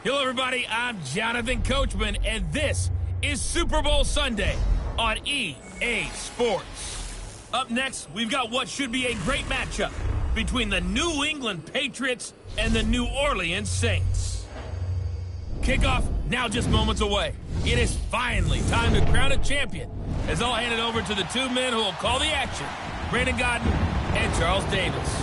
Hello, everybody. I'm Jonathan Coachman, and this is Super Bowl Sunday on EA Sports. Up next, we've got what should be a great matchup between the New England Patriots and the New Orleans Saints. Kickoff now just moments away. It is finally time to crown a champion, as I'll hand it over to the two men who will call the action, Brandon Godden and Charles Davis.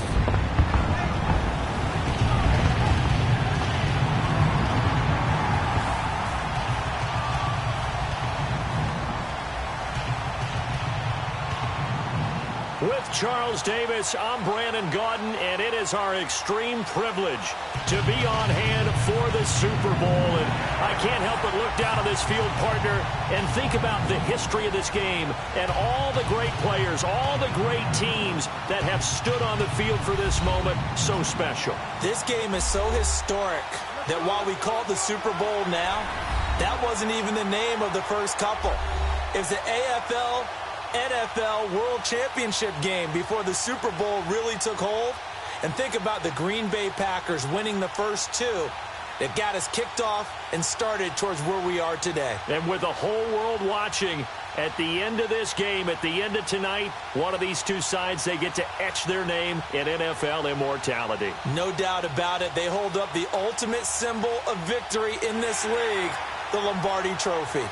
With Charles Davis, I'm Brandon Godden, and it is our extreme privilege to be on hand for the Super Bowl. And I can't help but look down on this field, partner, and think about the history of this game and all the great players, all the great teams that have stood on the field for this moment. So special. This game is so historic that while we call it the Super Bowl now, that wasn't even the name of the first couple. It was the NFL World Championship game before the Super Bowl really took hold. And think about the Green Bay Packers winning the first two that got us kicked off and started towards where we are today. And with the whole world watching, at the end of this game, at the end of tonight, one of these two sides, they get to etch their name in NFL immortality. No doubt about it. They hold up the ultimate symbol of victory in this league, the Lombardi Trophy.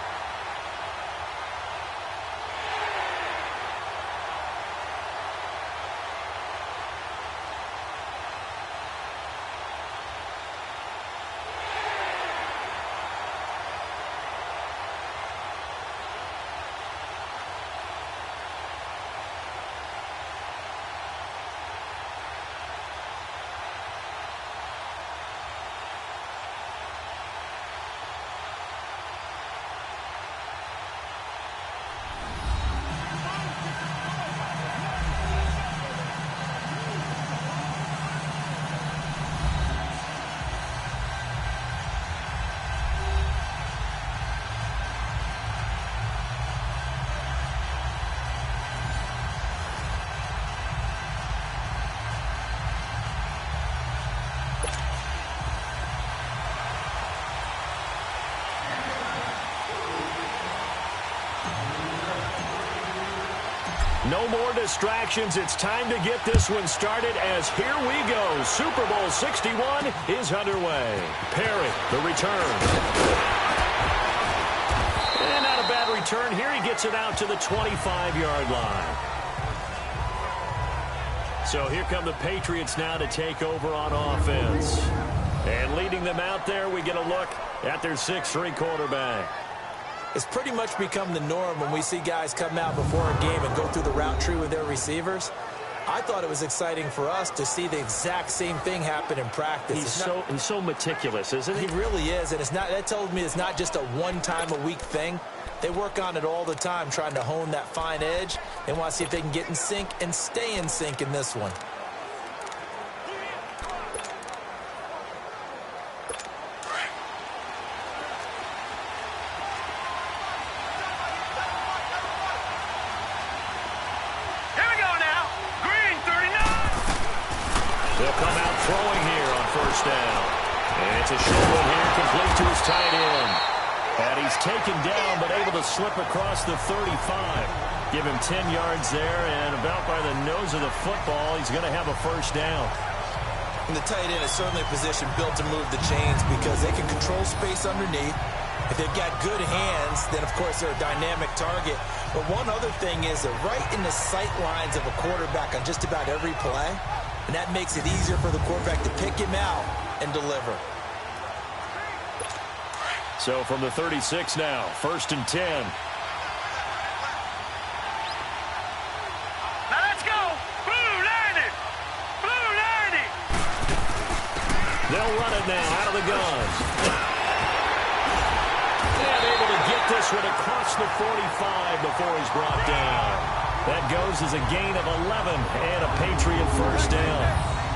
No more distractions. It's time to get this one started as here we go. Super Bowl 61 is underway. Perry, the return. And not a bad return here. He gets it out to the 25-yard line. So here come the Patriots now to take over on offense. And leading them out there, we get a look at their 6'3" quarterback. It's pretty much become the norm when we see guys come out before a game and go through the route tree with their receivers. I thought it was exciting for us to see the exact same thing happen in practice. He's so meticulous, isn't he? He really is, and that tells me it's not just a one-time-a-week thing. They work on it all the time, trying to hone that fine edge. They want to see if they can get in sync and stay in sync in this one. They'll come out throwing here on first down. And it's a short one here, complete to his tight end. And he's taken down, but able to slip across the 35. Give him 10 yards there, and about by the nose of the football, he's going to have a first down. And the tight end is certainly a position built to move the chains because they can control space underneath. If they've got good hands, then, of course, they're a dynamic target. But one other thing is they're right in the sight lines of a quarterback on just about every play. And that makes it easier for the quarterback to pick him out and deliver. So from the 36 now, 1st and 10. Now let's go. Blue 90. Blue 90. They'll run it now out of the gun. And able to get this one across the 45 before he's brought down. That goes as a gain of 11 and a Patriot first down.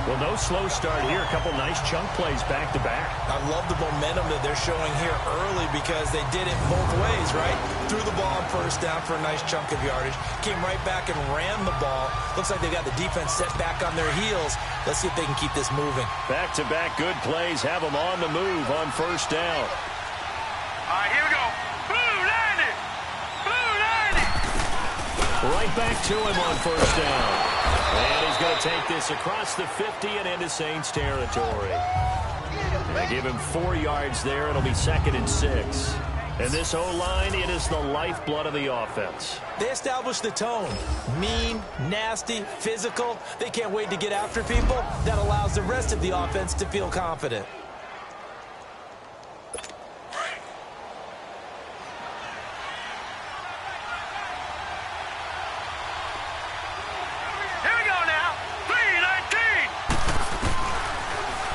Well, no slow start here. A couple nice chunk plays back-to-back. I love the momentum that they're showing here early because they did it both ways, right? Threw the ball on first down for a nice chunk of yardage. Came right back and ran the ball. Looks like they got the defense set back on their heels. Let's see if they can keep this moving. Back-to-back good plays have them on the move on first down. All right, here we go. Blue landed. Blue landed. Right back to him on first down. And he's going to take this across the 50 and into Saints territory. They give him 4 yards there. It'll be 2nd and 6. And this O-line, it is the lifeblood of the offense. They established the tone. Mean, nasty, physical. They can't wait to get after people. That allows the rest of the offense to feel confident.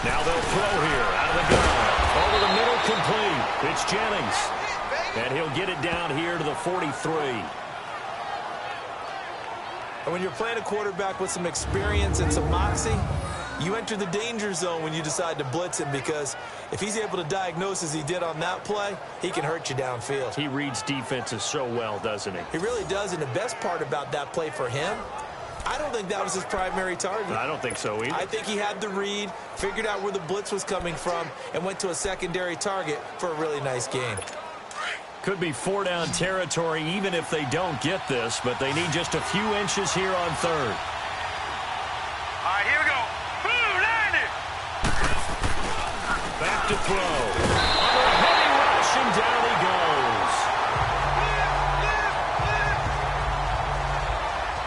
Now they'll throw here out of the gun. Over the middle, complete. It's Jennings. And he'll get it down here to the 43. And when you're playing a quarterback with some experience and some moxie, you enter the danger zone when you decide to blitz him, because if he's able to diagnose as he did on that play, he can hurt you downfield. He reads defenses so well, doesn't he? He really does, and the best part about that play for him, I don't think that was his primary target. I don't think so either. I think he had the read, figured out where the blitz was coming from, and went to a secondary target for a really nice gain. Could be 4-down territory even if they don't get this, but they need just a few inches here on 3rd. All right, here we go. Blue landed. Back to throw. Under a heavy rush, and down he goes.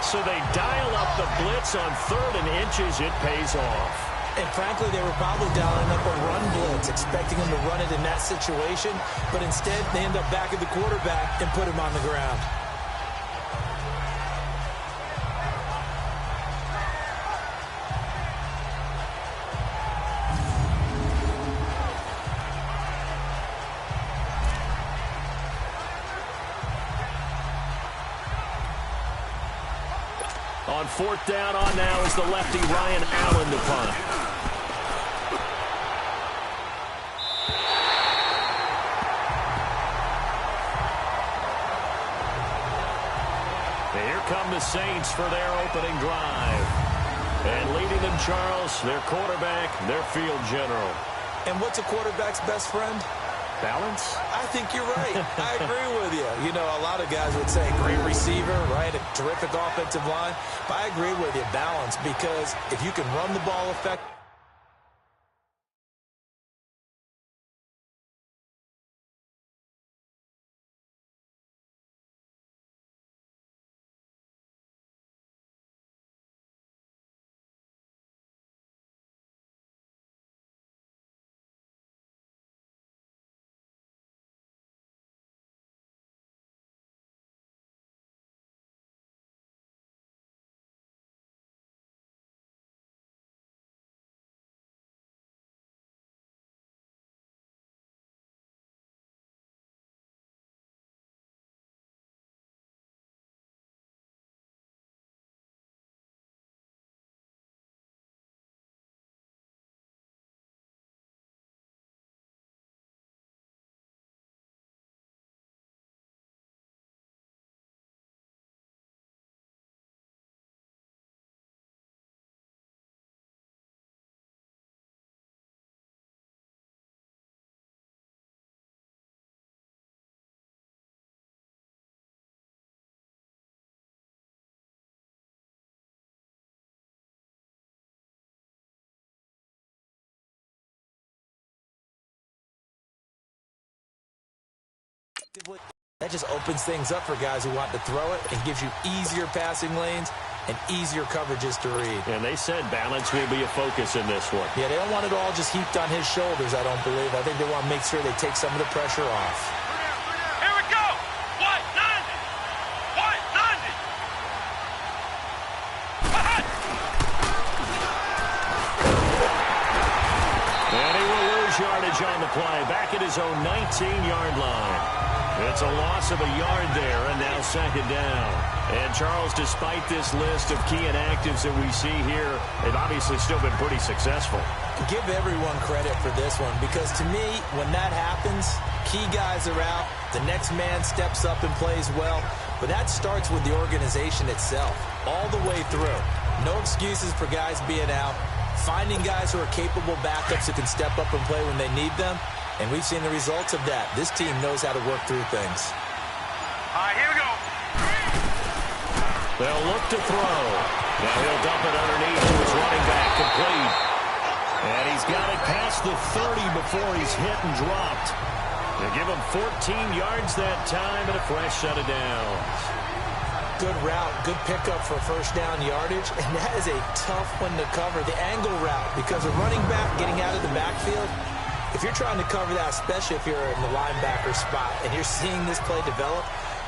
So they dial up the blitz on 3rd and inches. It pays off. And frankly, they were probably dialing up a run blitz, expecting him to run it in that situation. But instead, they end up back at the quarterback and put him on the ground. On 4th down, on now is the lefty Ryan Allen to punt. Here come the Saints for their opening drive. And leading them, Charles, their quarterback, their field general. And what's a quarterback's best friend? Balance? I think you're right. I agree with you. You know, a lot of guys would say great receiver, right? A terrific offensive line. But I agree with you, balance, because if you can run the ball effectively, that just opens things up for guys who want to throw it and gives you easier passing lanes and easier coverages to read. And they said balance will be a focus in this one. Yeah, they don't want it all just heaped on his shoulders, I don't believe. I think they want to make sure they take some of the pressure off. Here we go. White landed. White landed. And he will lose yardage on the play. Back at his own 19-yard line. It's a loss of a yard there, and now second down. And, Charles, despite this list of key inactives that we see here, they've obviously still been pretty successful. Give everyone credit for this one, because to me, when that happens, key guys are out, the next man steps up and plays well, but that starts with the organization itself, all the way through. No excuses for guys being out, finding guys who are capable backups who can step up and play when they need them, and we've seen the results of that. This team knows how to work through things. All right, here we go. They'll look to throw. Now he'll dump it underneath to his running back, complete. And he's got it past the 30 before he's hit and dropped. They give him 14 yards that time and a fresh set of downs. Good route, good pickup for first down yardage, and that is a tough one to cover, the angle route, because a running back getting out of the backfield, if you're trying to cover that, especially if you're in the linebacker spot and you're seeing this play develop,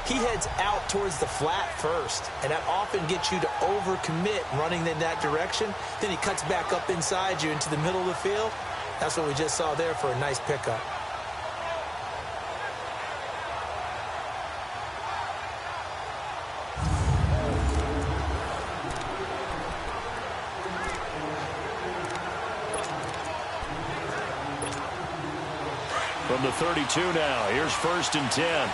he heads out towards the flat first, and that often gets you to overcommit running in that direction. Then he cuts back up inside you into the middle of the field. That's what we just saw there for a nice pickup. From the 32 now, here's 1st and 10.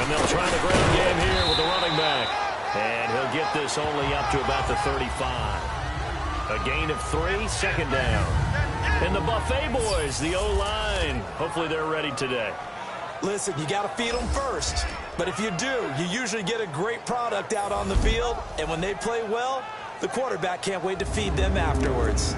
They'll try the ground game here with the running back. And he'll get this only up to about the 35. A gain of 3, second down. And the Buffet boys, the O-line, hopefully they're ready today. Listen, you got to feed them first. But if you do, you usually get a great product out on the field. And when they play well, the quarterback can't wait to feed them afterwards.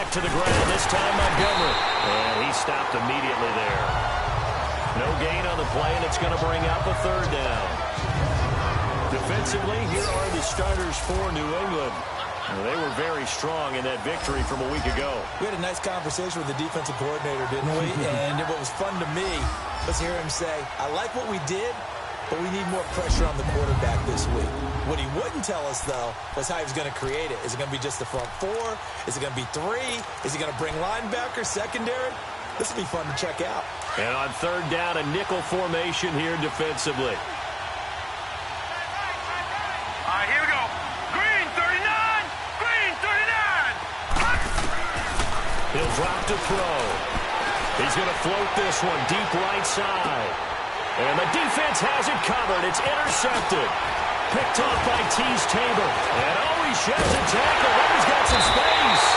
To the ground, this time Montgomery. And he stopped immediately there. No gain on the play, and it's going to bring up a 3rd down. Defensively, here are the starters for New England. Well, they were very strong in that victory from a week ago. We had a nice conversation with the defensive coordinator, didn't we? And what was fun to me was hear him say, I like what we did, but we need more pressure on the quarterback this week. What he wouldn't tell us, though, was how he was going to create it. Is it going to be just the front 4? Is it going to be 3? Is he going to bring linebackers, secondary? This will be fun to check out. And on 3rd down, a nickel formation here defensively. All right, here we go. Green 39! Green 39! He'll drop to throw. He's going to float this one deep right side. And the defense has it covered. It's intercepted. Picked off by Tease Tabor. And he sheds a tackle. But he's got some space.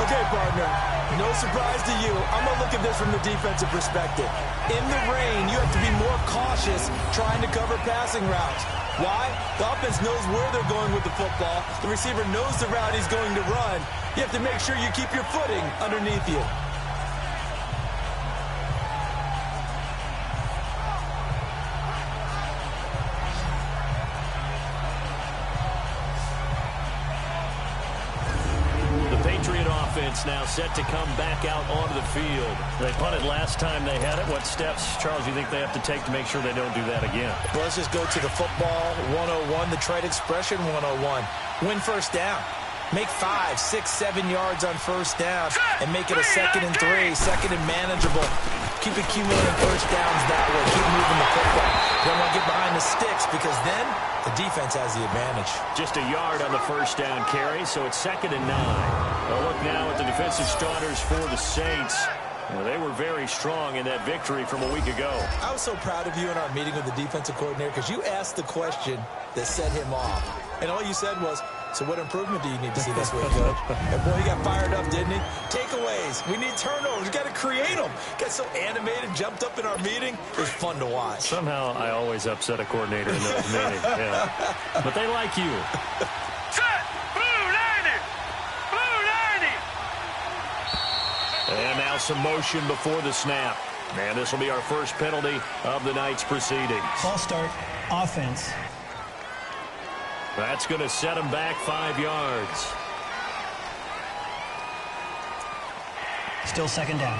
Okay, partner. No surprise to you. I'm going to look at this from the defensive perspective. In the rain, you have to be more cautious trying to cover passing routes. Why? The offense knows where they're going with the football. The receiver knows the route he's going to run. You have to make sure you keep your footing underneath you. Now set to come back out onto the field. They punted last time they had it. What steps, Charles, do you think they have to take to make sure they don't do that again? Well, let's just go to the football 101, the trade expression 101. Win first down. Make 5, 6, 7 yards on first down and make it a 2nd and 3, 2nd and manageable. Keep accumulating first downs that way. Keep moving the football. You don't want to get behind the sticks because then the defense has the advantage. Just a yard on the first down carry, so it's 2nd and 9. A look now at the defensive starters for the Saints. Well, they were very strong in that victory from a week ago. I was so proud of you in our meeting with the defensive coordinator because you asked the question that set him off. And all you said was, So what improvement do you need to see this week, Coach? And boy, he got fired up, didn't he? Takeaways. We need turnovers. We got to create them. Got so animated, jumped up in our meeting. It was fun to watch. Somehow I always upset a coordinator in those meetings. Yeah. But they like you. Set! Blue 90! Blue 90! And now some motion before the snap. And this will be our first penalty of the night's proceedings. False start, offense. That's going to set him back 5 yards. Still second down.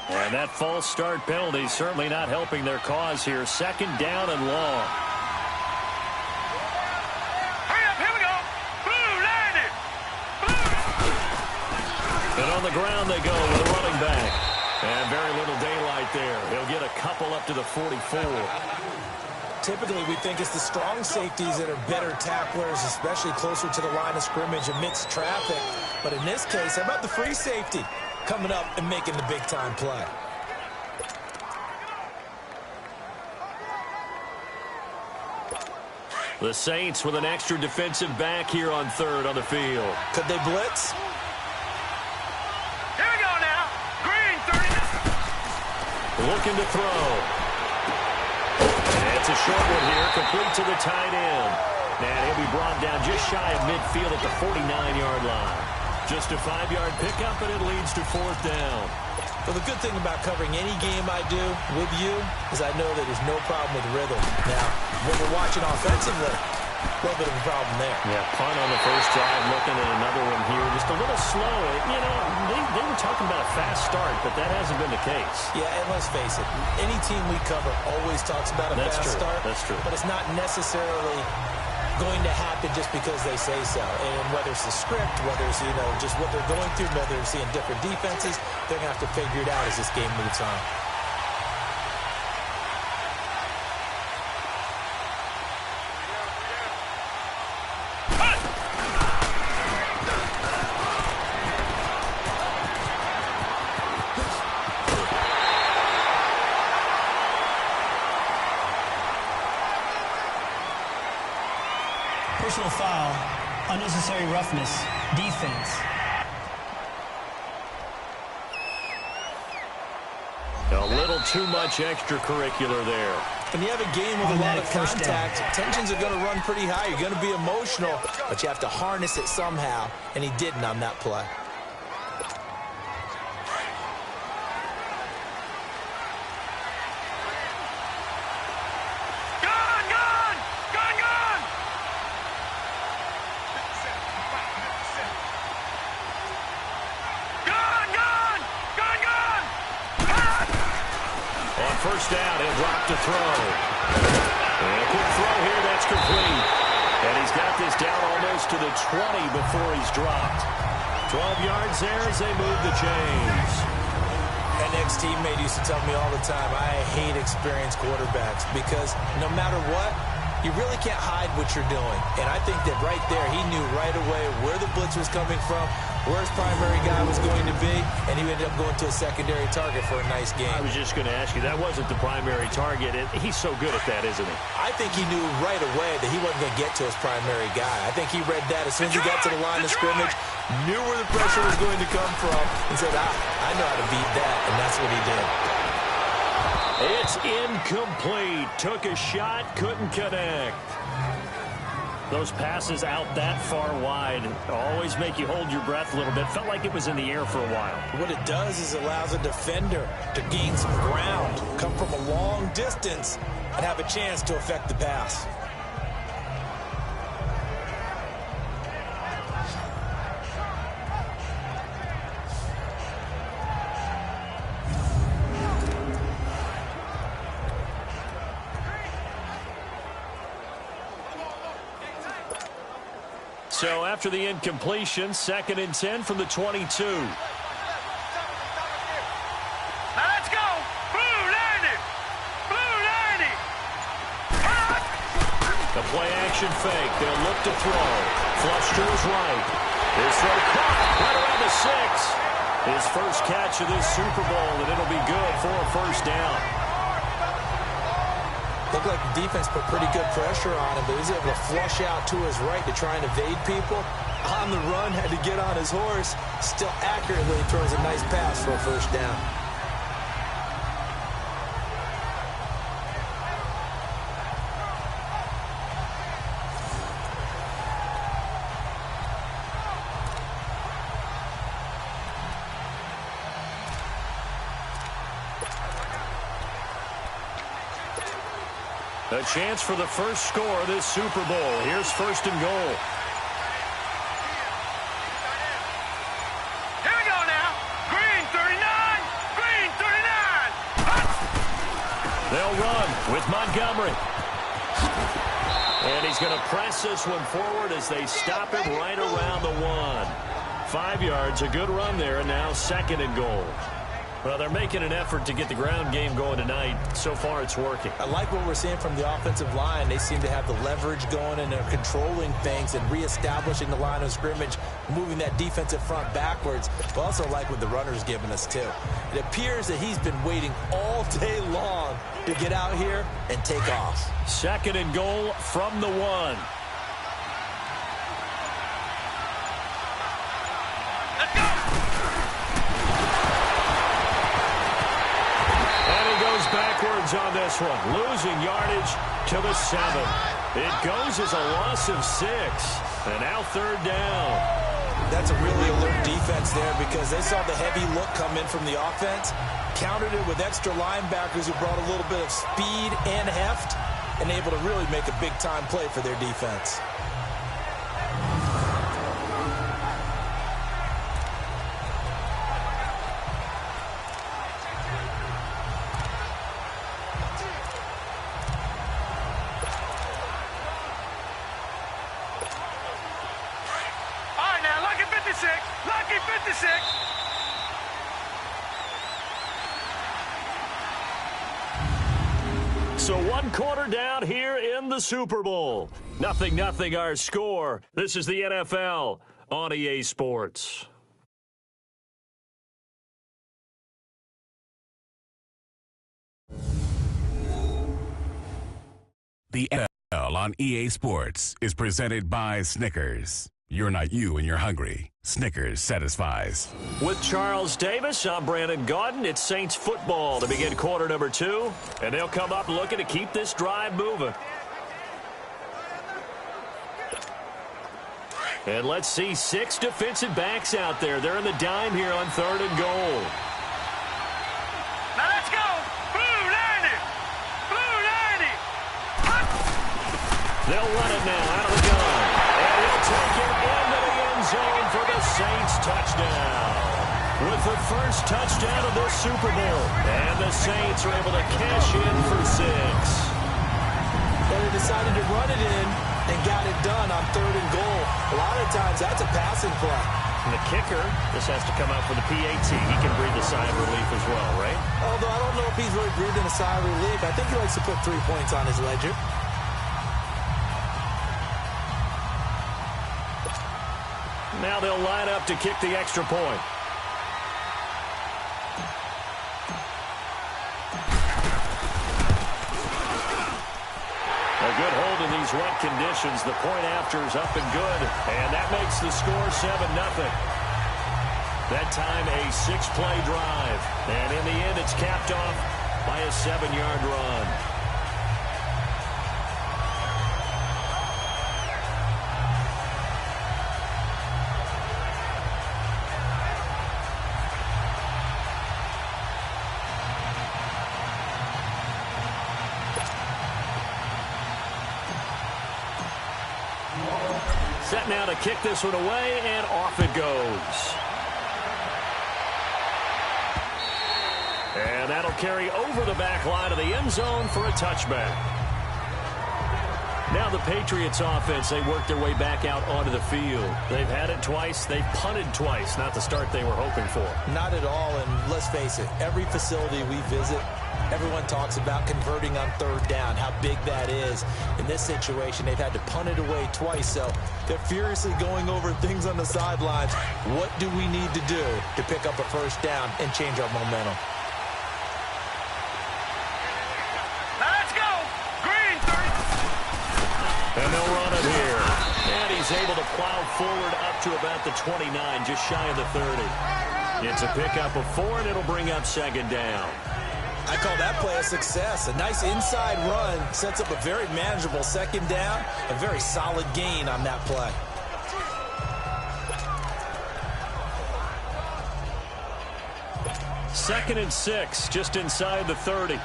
And that false start penalty certainly not helping their cause here. Second down and long. Hurry up, here we go! Blue 90! Blue! And on the ground they go with a running back. And very little daylight there. He'll get a couple up to the 44. Typically, we think it's the strong safeties that are better tacklers, especially closer to the line of scrimmage amidst traffic. But in this case, how about the free safety coming up and making the big-time play? The Saints with an extra defensive back here on third on the field. Could they blitz? Here we go now! Green 30! Looking to throw. And it's a short one here, complete to the tight end. And he'll be brought down just shy of midfield at the 49-yard line. Just a 5-yard pickup, and it leads to fourth down. Well, the good thing about covering any game I do with you is I know that there's no problem with rhythm. Now, when we're watching offensively, a little bit of a problem there. Yeah, punt on the first drive, looking at another one here. Just a little slow. You know, they were talking about a fast start, but that hasn't been the case. Yeah, and let's face it, any team we cover always talks about a fast start. That's true. But it's not necessarily going to happen just because they say so. And whether it's the script, whether it's, just what they're going through, whether they're seeing different defenses, they're going to have to figure it out as this game moves on. Personal foul, unnecessary roughness, defense. A little too much extracurricular there. When you have a game with a lot of contact, tensions are going to run pretty high. You're going to be emotional, but you have to harness it somehow, and he didn't on that play. First down, he'll drop to throw. And a quick throw here, that's complete. And he's got this down almost to the 20 before he's dropped. 12 yards there as they move the chains. An ex-teammate used to tell me all the time, I hate experienced quarterbacks because no matter what, you really can't hide what you're doing. And I think that right there, he knew right away where the blitz was coming from, where his primary guy was going to be, and he ended up going to a secondary target for a nice game. I was just going to ask you, that wasn't the primary target. He's so good at that, isn't he? I think he knew right away that he wasn't going to get to his primary guy. I think he read that as soon as he got to the line of scrimmage, knew where the pressure was going to come from, and said, I know how to beat that, and that's what he did. It's incomplete. Took a shot, couldn't connect. Those passes out that far wide always make you hold your breath a little bit. Felt like it was in the air for a while. What it does is it allows a defender to gain some ground, come from a long distance, and have a chance to affect the pass. So after the incompletion, 2nd and 10 from the 22. Now let's go! Blue 90! Blue 90! The play-action fake. They'll look to throw. Flush to his right. His throw caught right around the 6. His first catch of this Super Bowl, and it'll be good for a first down. Looked like the defense put pretty good pressure on him, but he was able to flush out to his right to try and evade people. On the run, had to get on his horse. Still accurately throws a nice pass for a first down. A chance for the first score of this Super Bowl. Here's first and goal. Here we go now. Green 39. Green 39. They'll run with Montgomery. And he's going to press this one forward as they stop him right around the 1. 5 yards, a good run there, and now second and goal. Well, they're making an effort to get the ground game going tonight. So far, it's working. I like what we're seeing from the offensive line. They seem to have the leverage going, and they're controlling things and reestablishing the line of scrimmage, moving that defensive front backwards. But also like what the runner's giving us, too. It appears that he's been waiting all day long to get out here and take off. Second and goal from the 1. Backwards on this one, losing yardage to the 7. It goes as a loss of 6, and now third down. That's a really alert defense there because they saw the heavy look come in from the offense, countered it with extra linebackers who brought a little bit of speed and heft, and able to really make a big-time play for their defense. Lucky 56. So 1 quarter down here in the Super Bowl. 0-0 our score. This is the NFL on EA Sports. The NFL on EA Sports is presented by Snickers. You're not you when you're hungry. Snickers satisfies. With Charles Davis, I'm Brandon Gaudin. It's Saints football to begin quarter number 2. And they'll come up looking to keep this drive moving. And let's see 6 defensive backs out there. They're in the dime here on third and goal. Now let's go. Blue 90. Blue 90. They'll run it now out of the gun. And he'll take it into the end zone for the Saints touchdown. With the first touchdown of this Super Bowl. And the Saints are able to cash in for 6. They decided to run it in and got it done on third and goal. A lot of times that's a passing play. And the kicker, this has to come out for the PAT. He can breathe a sigh of relief as well, right? Although I don't know if he's really breathing a sigh of relief. I think he likes to put 3 points on his ledger. Now they'll line up to kick the extra point. A good hold in these wet conditions. The point after is up and good. And that makes the score 7-0. That time a 6-play drive. And in the end, it's capped off by a 7-yard run. Set now to kick this one away, and off it goes. And that'll carry over the back line of the end zone for a touchback. Now the Patriots offense, they work their way back out onto the field. They've had it twice. They've punted twice. Not the start they were hoping for. Not at all, and let's face it, every facility we visit, everyone talks about converting on third down, how big that is. In this situation, they've had to punt it away twice, so they're furiously going over things on the sidelines. What do we need to do to pick up a first down and change our momentum? Now let's go. is able to plow forward up to about the 29, just shy of the 30. It's a pickup of 4, and it'll bring up second down. I call that play a success. A nice inside run sets up a very manageable second down, a very solid gain on that play. Second and 6, just inside the 30. No,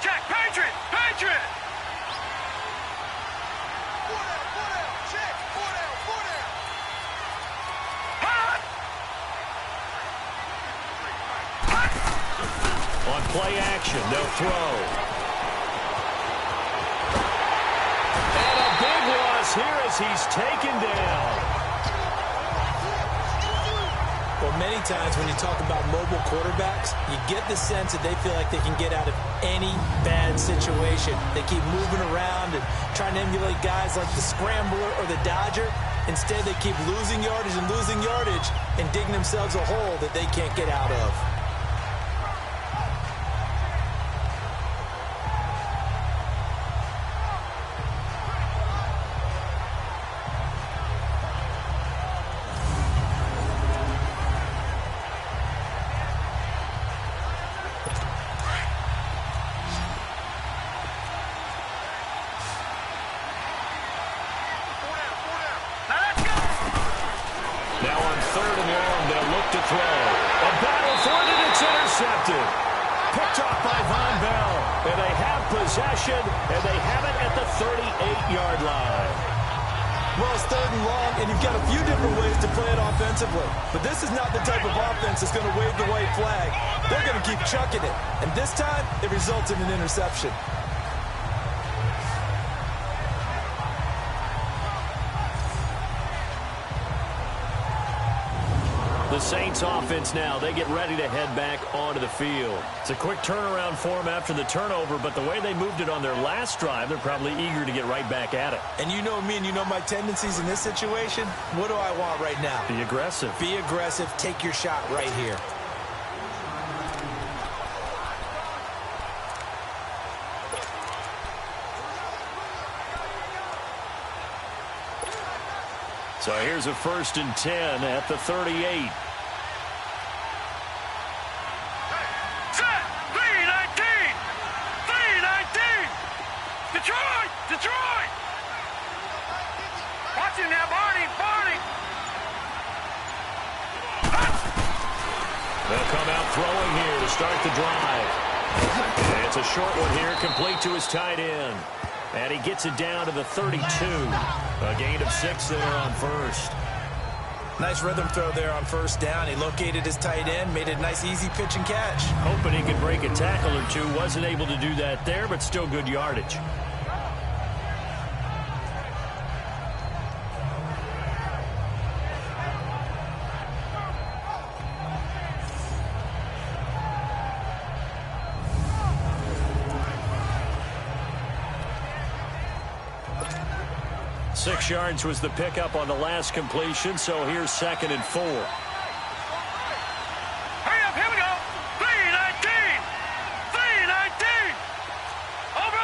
Jack, Patriot! Patriot! On play action, they'll throw. And a big loss here as he's taken down. Well, many times when you talk about mobile quarterbacks, you get the sense that they feel like they can get out of any bad situation. They keep moving around and trying to emulate guys like the Scrambler or the Dodger. Instead, they keep losing yardage and digging themselves a hole that they can't get out of. Picked off by Von Bell. And they have possession, and they have it at the 38-yard line. Well, it's 3rd and long, and you've got a few different ways to play it offensively. But this is not the type of offense that's going to wave the white flag. They're going to keep chucking it. And this time, it results in an interception. The Saints offense now, they get ready to head back onto the field. It's a quick turnaround for them after the turnover, but the way they moved it on their last drive, they're probably eager to get right back at it. And you know me and you know my tendencies in this situation. What do I want right now? Be aggressive. Be aggressive. Take your shot right here. So here's a 1st and 10 at the 38. Set! 319! 319! Detroit! Detroit! Watch him now, Barney! Barney! They'll come out throwing here to start the drive. And it's a short one here, complete to his tight end. And he gets it down to the 32. A gain of 6 there on 1st. Nice rhythm throw there on 1st down. He located his tight end, made it a nice easy pitch and catch. Hoping he could break a tackle or two. Wasn't able to do that there, but still good yardage. Six yards was the pickup on the last completion, so here's 2nd and 4. Hurry up, here we go! 319! 319! Over!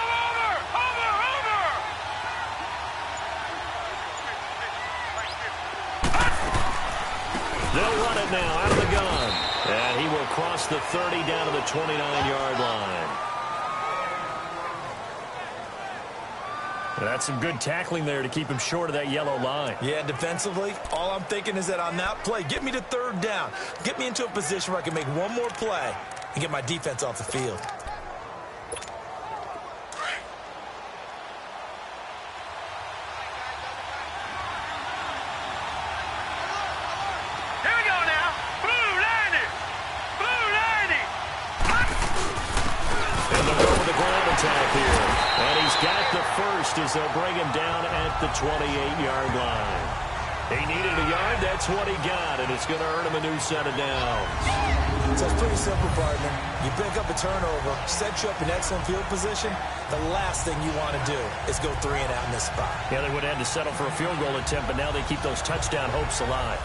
They'll run it now out of the gun. And he will cross the 30 down to the 29-yard line. That's some good tackling there to keep him short of that yellow line. Yeah, defensively, all I'm thinking is that on that play, get me to 3rd down. Get me into a position where I can make one more play and get my defense off the field. Here we go now! Blue 90! Blue 90! And they'll go with the ground attack here. And he's got the 1st as they'll bring him down at the 28-yard line. He needed a yard. That's what he got, and it's going to earn him a new set of downs. So it's pretty simple, partner. You pick up a turnover, set you up in excellent field position. The last thing you want to do is go 3 and out in this spot. Yeah, they would have had to settle for a field goal attempt, but now they keep those touchdown hopes alive.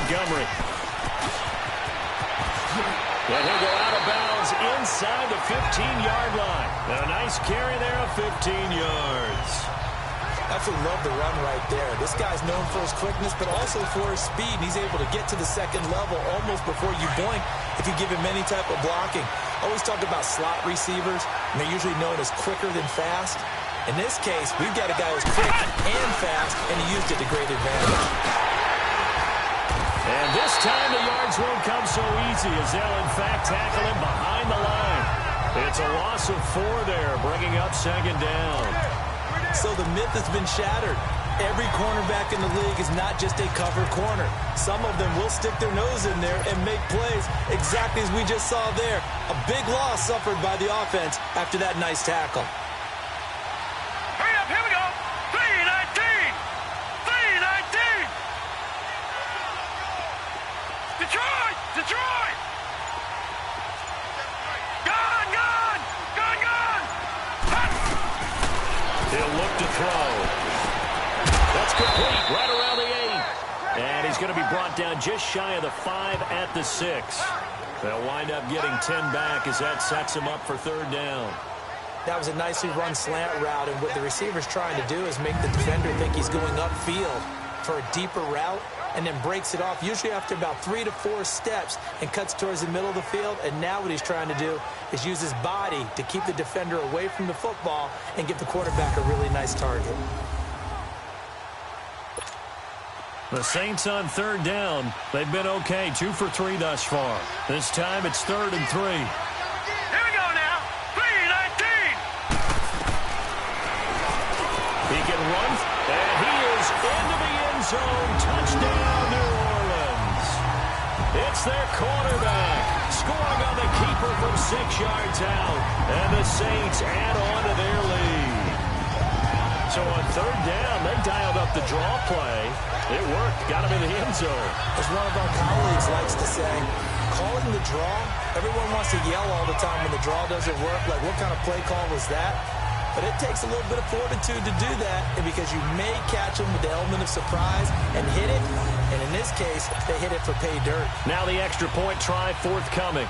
Montgomery. And he'll go out of bounds inside the 15-yard line. And a nice carry there of 15 yards. Absolutely love the run right there. This guy's known for his quickness, but also for his speed. And he's able to get to the second level almost before you blink if you give him any type of blocking. Always talk about slot receivers, and they're usually known as quicker than fast. In this case, we've got a guy who's quick and fast, and he used it to great advantage. And this time the yards won't come so easy as they'll, in fact, tackle him behind the line. It's a loss of 4 there, bringing up second down. So the myth has been shattered. Every cornerback in the league is not just a cover corner. Some of them will stick their nose in there and make plays exactly as we just saw there. A big loss suffered by the offense after that nice tackle. Hurry up, here we go. 3-19. 3-19. Detroit! Detroit! Gone! Gone! Gone! Gone! He'll look to throw. That's complete right around the 8. And he's going to be brought down just shy of the 5 at the 6. They'll wind up getting 10 back as that sets him up for third down. That was a nicely run slant route, and what the receiver's trying to do is make the defender think he's going upfield for a deeper route, and then breaks it off, usually after about 3 to 4 steps, and cuts towards the middle of the field. And now what he's trying to do is use his body to keep the defender away from the football and give the quarterback a really nice target. The Saints on third down. They've been okay, 2 for 3 thus far. This time it's 3rd and 3. Here we go now. 3-19. He can run, and he is into the end zone. Touchdown, New Orleans. It's their quarterback scoring on the keeper from 6 yards out, and the Saints add on to their lead. So on third down, they dialed up the draw play. It worked. Got him in the end zone. As one of our colleagues likes to say, calling the draw, everyone wants to yell all the time when the draw doesn't work, like what kind of play call was that? But it takes a little bit of fortitude to do that, and because you may catch them with the element of surprise and hit it, and in this case, they hit it for pay dirt. Now the extra point try forthcoming.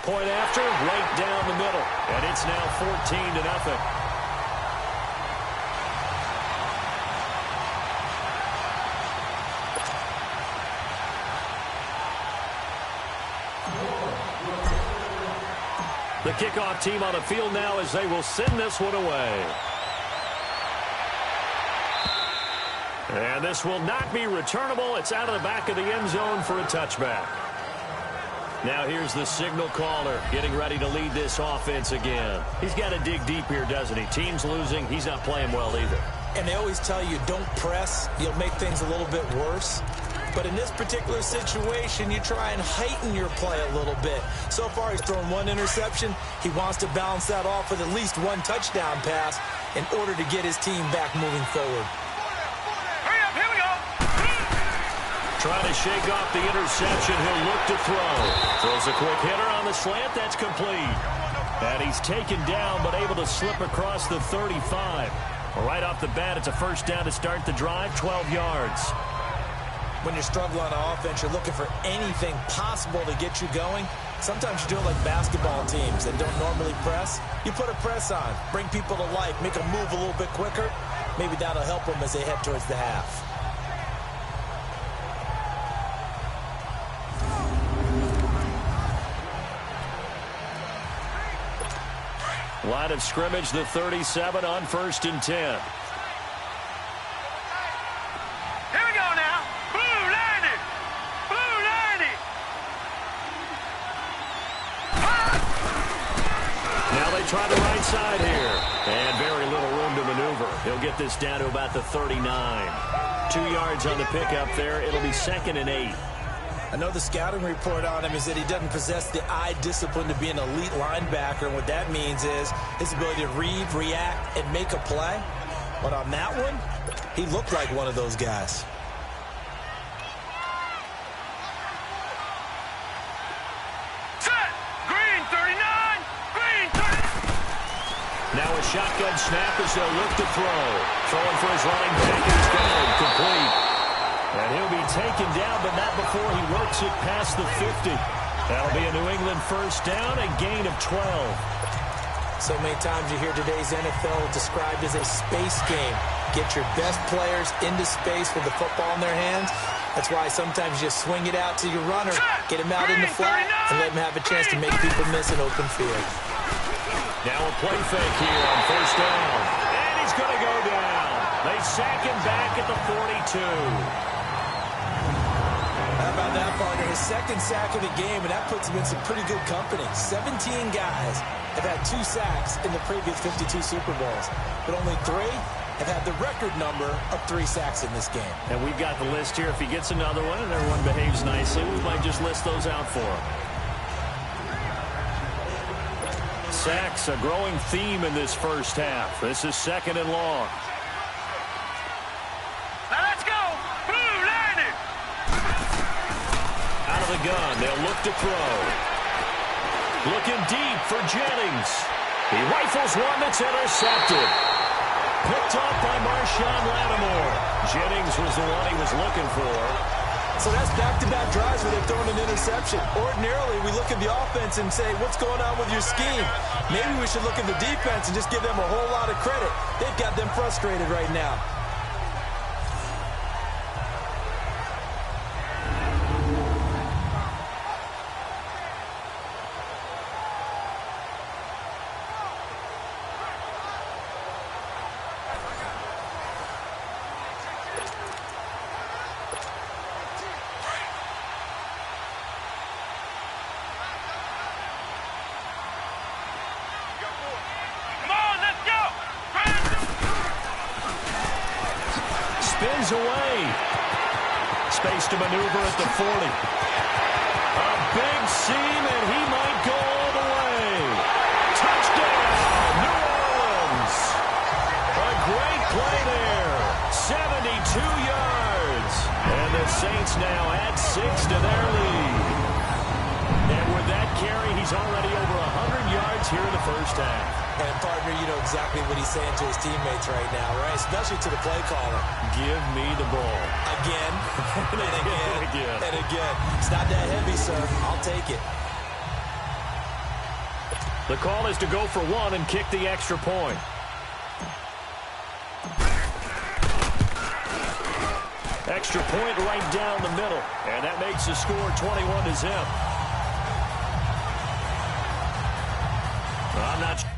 Point after, right down the middle. And it's now 14-0. The kickoff team on the field now as they will send this one away. And this will not be returnable. It's out of the back of the end zone for a touchback. Now here's the signal caller getting ready to lead this offense again. He's got to dig deep here, doesn't he? Team's losing. He's not playing well either. And they always tell you, don't press. You'll make things a little bit worse. But in this particular situation, you try and heighten your play a little bit. So far, he's thrown 1 interception. He wants to balance that off with at least 1 touchdown pass in order to get his team back moving forward. Hurry up, here we go. Trying to shake off the interception. He'll look to throw. Throws a quick hitter on the slant. That's complete. And he's taken down, but able to slip across the 35. Right off the bat, it's a first down to start the drive, 12 yards. When you're struggling on offense, you're looking for anything possible to get you going. Sometimes you do it like basketball teams that don't normally press. You put a press on, bring people to life, make them move a little bit quicker. Maybe that'll help them as they head towards the half. Line of scrimmage, the 37 on 1st and 10. Here we go now. Blue 90. Blue 90. Now they try the right side here. And very little room to maneuver. He'll get this down to about the 39. 2 yards on the pickup there. It'll be 2nd and 8. I know the scouting report on him is that he doesn't possess the eye discipline to be an elite linebacker. And what that means is his ability to read, react, and make a play. But on that one, he looked like one of those guys. Set. Green 39. Green 30. Now a shotgun snap as they'll look to throw. Throwing for his running back. He's got it complete. And he'll be taken down, but not before he works it past the 50. That'll be a New England first down, a gain of 12. So many times you hear today's NFL described as a space game. Get your best players into space with the football in their hands. That's why sometimes you just swing it out to your runner, get him out in the flat, and let him have a chance to make people miss an open field. Now a play fake here on first down. And he's going to go down. They sack him back at the 42. How about that, partner? His second sack of the game, and that puts him in some pretty good company. 17 guys have had 2 sacks in the previous 52 Super Bowls, but only 3 have had the record number of 3 sacks in this game. And we've got the list here. If he gets another one and everyone behaves nicely, we might just list those out for him. Sacks, a growing theme in this first half. This is second and long. Now let's go. Blue, line it. Out of the gun, they'll look to throw. Looking deep for Jennings. He rifles one that's intercepted. Picked up by Marshawn Lattimore. Jennings was the one he was looking for. So that's back-to-back drives where they're throwing an interception. Ordinarily, we look at the offense and say, what's going on with your scheme? Maybe we should look at the defense and just give them a whole lot of credit. They've got them frustrated right now. Spins away. Space to maneuver at the 40. A big seam, and he might go all the way. Touchdown, New Orleans. A great play there. 72 yards. And the Saints now add 6 to their lead. And with that carry, he's already over 100 yards here in the first half. And, partner, you know exactly what he's saying to his teammates right now, right? Especially to the play caller. Give me the ball. Again, and again, and again. It's not that heavy, sir. I'll take it. The call is to go for 1 and kick the extra point. Extra point right down the middle. And that makes the score 21-0. I'm not sure.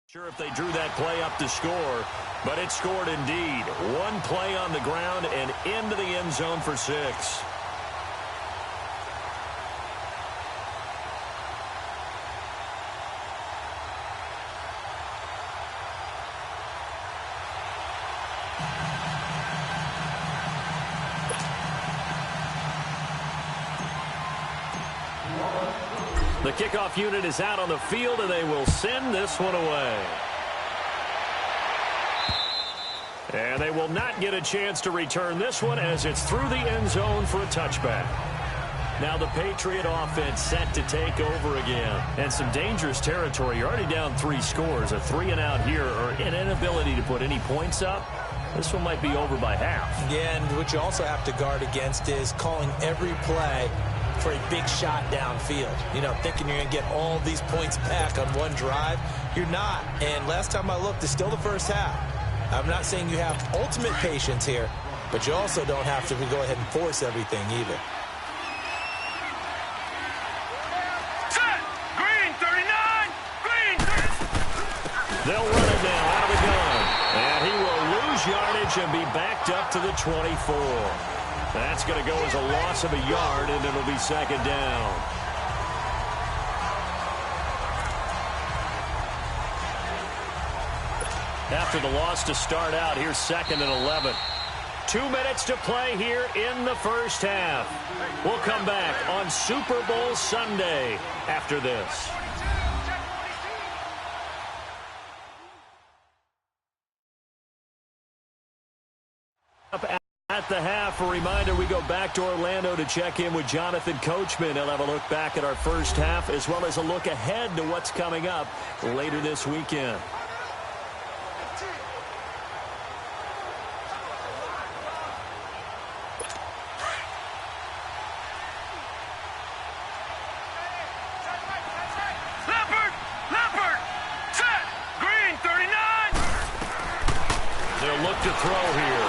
Sure if they drew that play up to score, but it scored indeed. 1 play on the ground and into the end zone for 6. The kickoff unit is out on the field, and they will send this one away. And they will not get a chance to return this one as it's through the end zone for a touchback. Now the Patriot offense set to take over again. And some dangerous territory. You're already down 3 scores. A 3-and-out here or an inability to put any points up. This one might be over by half. Yeah, and what you also have to guard against is calling every play for a big shot downfield. You know, thinking you're going to get all these points back on one drive. You're not. And last time I looked, it's still the first half. I'm not saying you have ultimate patience here, but you also don't have to go ahead and force everything either. Set! Green 39! Green 30! They'll run it now out of the gun. And he will lose yardage and be backed up to the 24. That's going to go as a loss of a yard, and it'll be second down. After the loss to start out, here's 2nd and 11. 2 minutes to play here in the first half. We'll come back on Super Bowl Sunday after this. Up at the half, a reminder, we go back to Orlando to check in with Jonathan Coachman. He'll have a look back at our first half as well as a look ahead to what's coming up later this weekend. To throw here.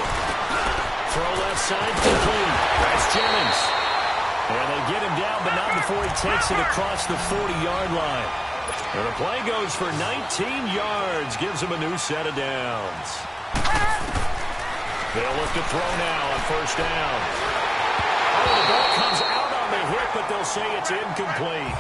Throw left side complete. That's Jennings. And they get him down, but not before he takes it across the 40-yard line. And the play goes for 19 yards. Gives him a new set of downs. They'll look to throw now on first down. Oh, the ball comes out on the hit, but they'll say it's incomplete.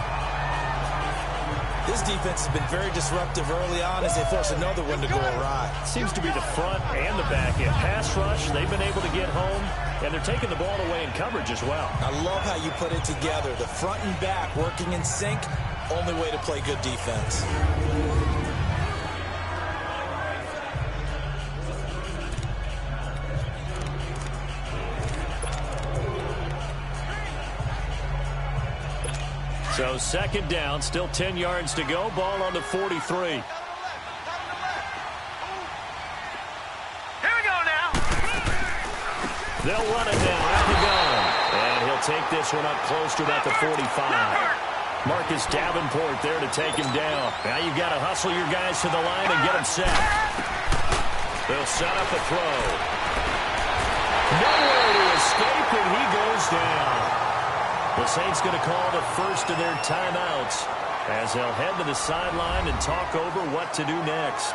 This defense has been very disruptive early on as they force another one to go awry. Seems to be the front and the back end. Pass rush, they've been able to get home, and they're taking the ball away in coverage as well. I love how you put it together. The front and back working in sync, only way to play good defense. So second down, still 10 yards to go. Ball on the 43. Here we go now. They'll run it down at the gun. And he'll take this one up close to about the 45. Marcus Davenport there to take him down. Now you've got to hustle your guys to the line and get them set. They'll set up a throw. Nowhere to escape, and he goes down. The Saints going to call the first of their timeouts as they'll head to the sideline and talk over what to do next.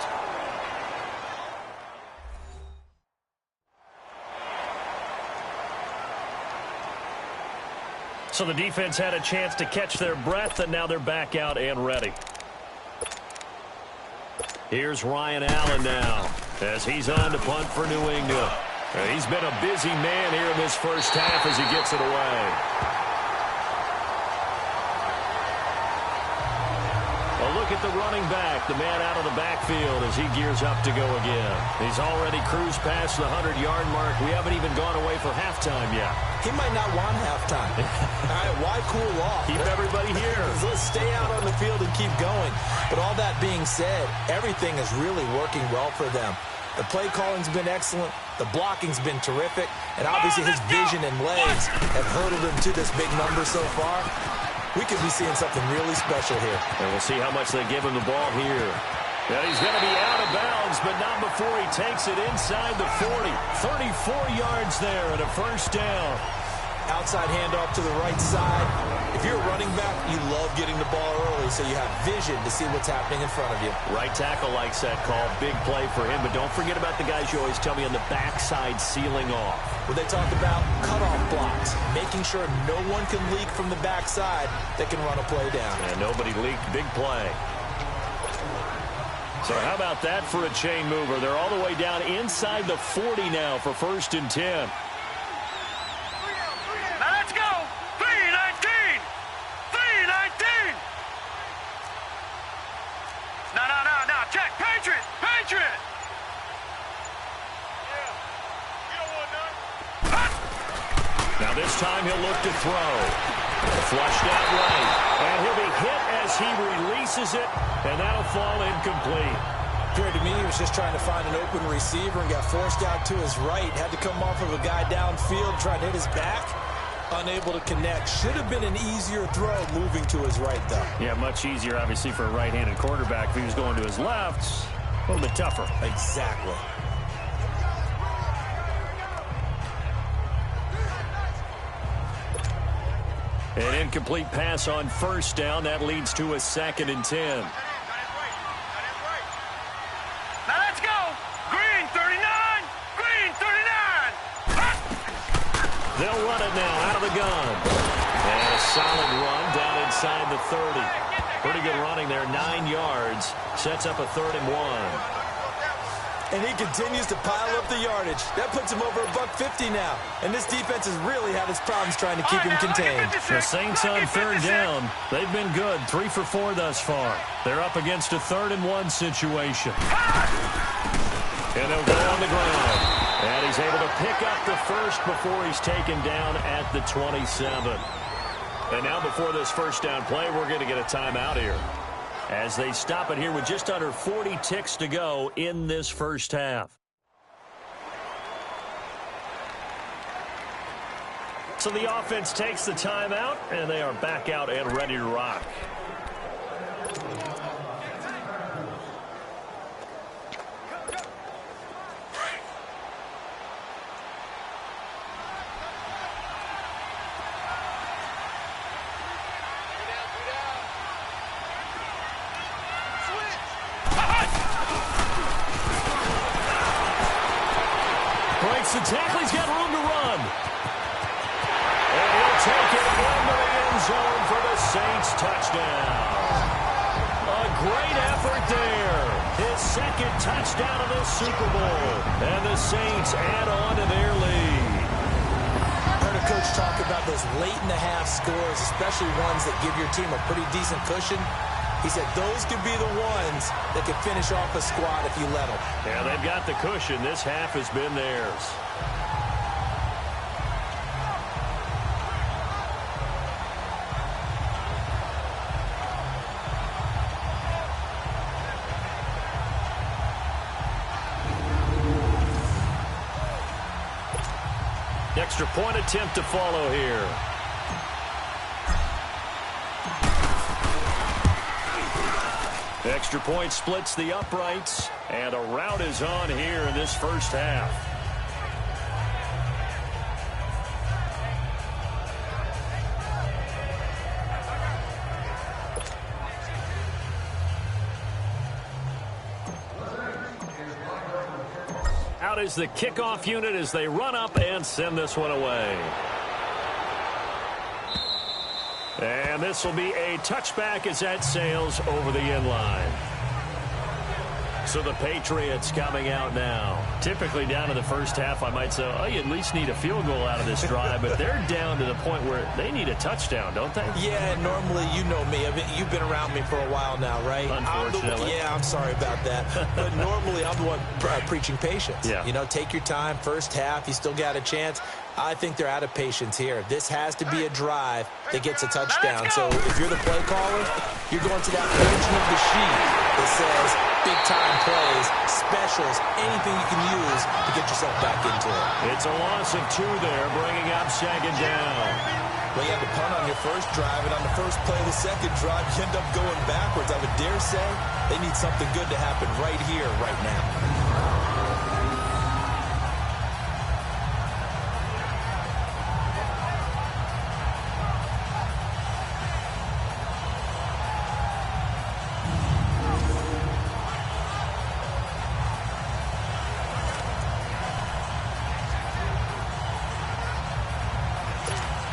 So the defense had a chance to catch their breath, and now they're back out and ready. Here's Ryan Allen now as he's on to punt for New England. He's been a busy man here in this first half as he gets it away. A look at the running back, the man out of the backfield as he gears up to go again. He's already cruised past the 100-yard mark. We haven't even gone away for halftime yet. He might not want halftime. All right, why cool off? Keep everybody here. Let's stay out on the field and keep going. But all that being said, everything is really working well for them. The play calling's been excellent. The blocking's been terrific. And obviously his vision and legs have hurdled him to this big number so far. We could be seeing something really special here. And we'll see how much they give him the ball here. Yeah, he's going to be out of bounds, but not before he takes it inside the 40. 34 yards there and a first down. Outside handoff to the right side. If you're a running back, you love getting the ball early so you have vision to see what's happening in front of you. Right tackle likes that call. Big play for him, but don't forget about the guys you always tell me on the backside sealing off. Well, they talk about cutoff blocks, making sure no one can leak from the backside that can run a play down. And nobody leaked. Big play. So how about that for a chain mover? They're all the way down inside the 40 now for 1st and 10. Now let's go. 3-19. 3-19. No. Check. Patriot. Now this time he'll look to throw. Flushed out right. And he'll be hit as he releases it, and that'll fall incomplete. Appeared to me he was just trying to find an open receiver and got forced out to his right. Had to come off of a guy downfield, trying to hit his back. Unable to connect. Should have been an easier throw moving to his right, though. Yeah, much easier, obviously, for a right-handed quarterback. If he was going to his left, a little bit tougher. Exactly. An incomplete pass on first down. That leads to a 2nd and 10. Now let's go. Green 39. Green 39. They'll run it now out of the gun. And a solid run down inside the 30. Pretty good running there, 9 yards. Sets up a 3rd and 1. And he continues to pile up the yardage. That puts him over $150 now. And this defense has really had its problems trying to keep him contained. The Saints on 3rd down. They've been good, 3 for 4 thus far. They're up against a 3rd and 1 situation. And they'll go on the ground. And he's able to pick up the first before he's taken down at the 27. And now before this first down play, we're going to get a timeout here, as they stop it here with just under 40 ticks to go in this first half. So the offense takes the timeout, and they are back out and ready to rock. The tackle, he's got room to run. And he'll take it into the end zone for the Saints touchdown. A great effort there. His 2nd touchdown of the Super Bowl. And the Saints add on to their lead. I heard a coach talk about those late-in-the-half scores, especially ones that give your team a pretty decent cushion. He said those could be the ones that could finish off a squad if you let them. Yeah, they've got the cushion. This half has been theirs. Extra point attempt to follow here. Extra point splits the uprights, and a rout is on here in this first half. Out is the kickoff unit as they run up and send this one away. And this will be a touchback as that sails over the end line. So the Patriots coming out now. Typically down in the first half, I might say, oh, you at least need a field goal out of this drive. But they're down to the point where they need a touchdown, don't they? Yeah, normally, you know me. I mean, you've been around me for a while now, right? Unfortunately. I'm sorry about that. But normally, I'm the one preaching patience. Yeah. You know, take your time. First half, you still got a chance. I think they're out of patience here. This has to be a drive that gets a touchdown. So if you're the play caller, you're going to that portion of the sheet that says big-time plays, specials, anything you can use to get yourself back into it. It's a loss of 2 there, bringing up 2nd down. Well, you had to punt on your first drive, and on the first play of the second drive, you end up going backwards. I would dare say they need something good to happen right here, right now.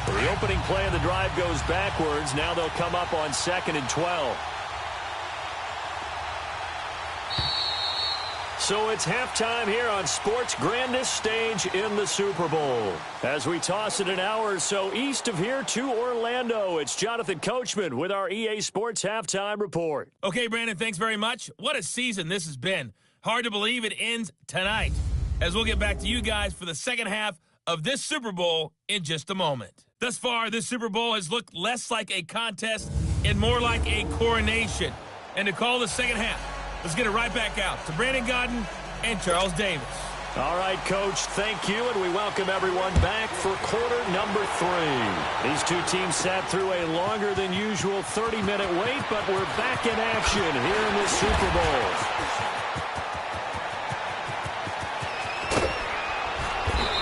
The opening play of the drive goes backwards. Now they'll come up on 2nd and 12. So it's halftime here on sports' grandest stage in the Super Bowl. As we toss it an hour or so east of here to Orlando, it's Jonathan Coachman with our EA Sports Halftime Report. Okay, Brandon, thanks very much. What a season this has been. Hard to believe it ends tonight, as we'll get back to you guys for the second half of this Super Bowl in just a moment. Thus far, this Super Bowl has looked less like a contest and more like a coronation. And to call the second half, let's get it right back out to Brandon Gaudin and Charles Davis. All right, Coach, thank you, and we welcome everyone back for quarter number 3. These two teams sat through a longer than usual 30-minute wait, but we're back in action here in the Super Bowl.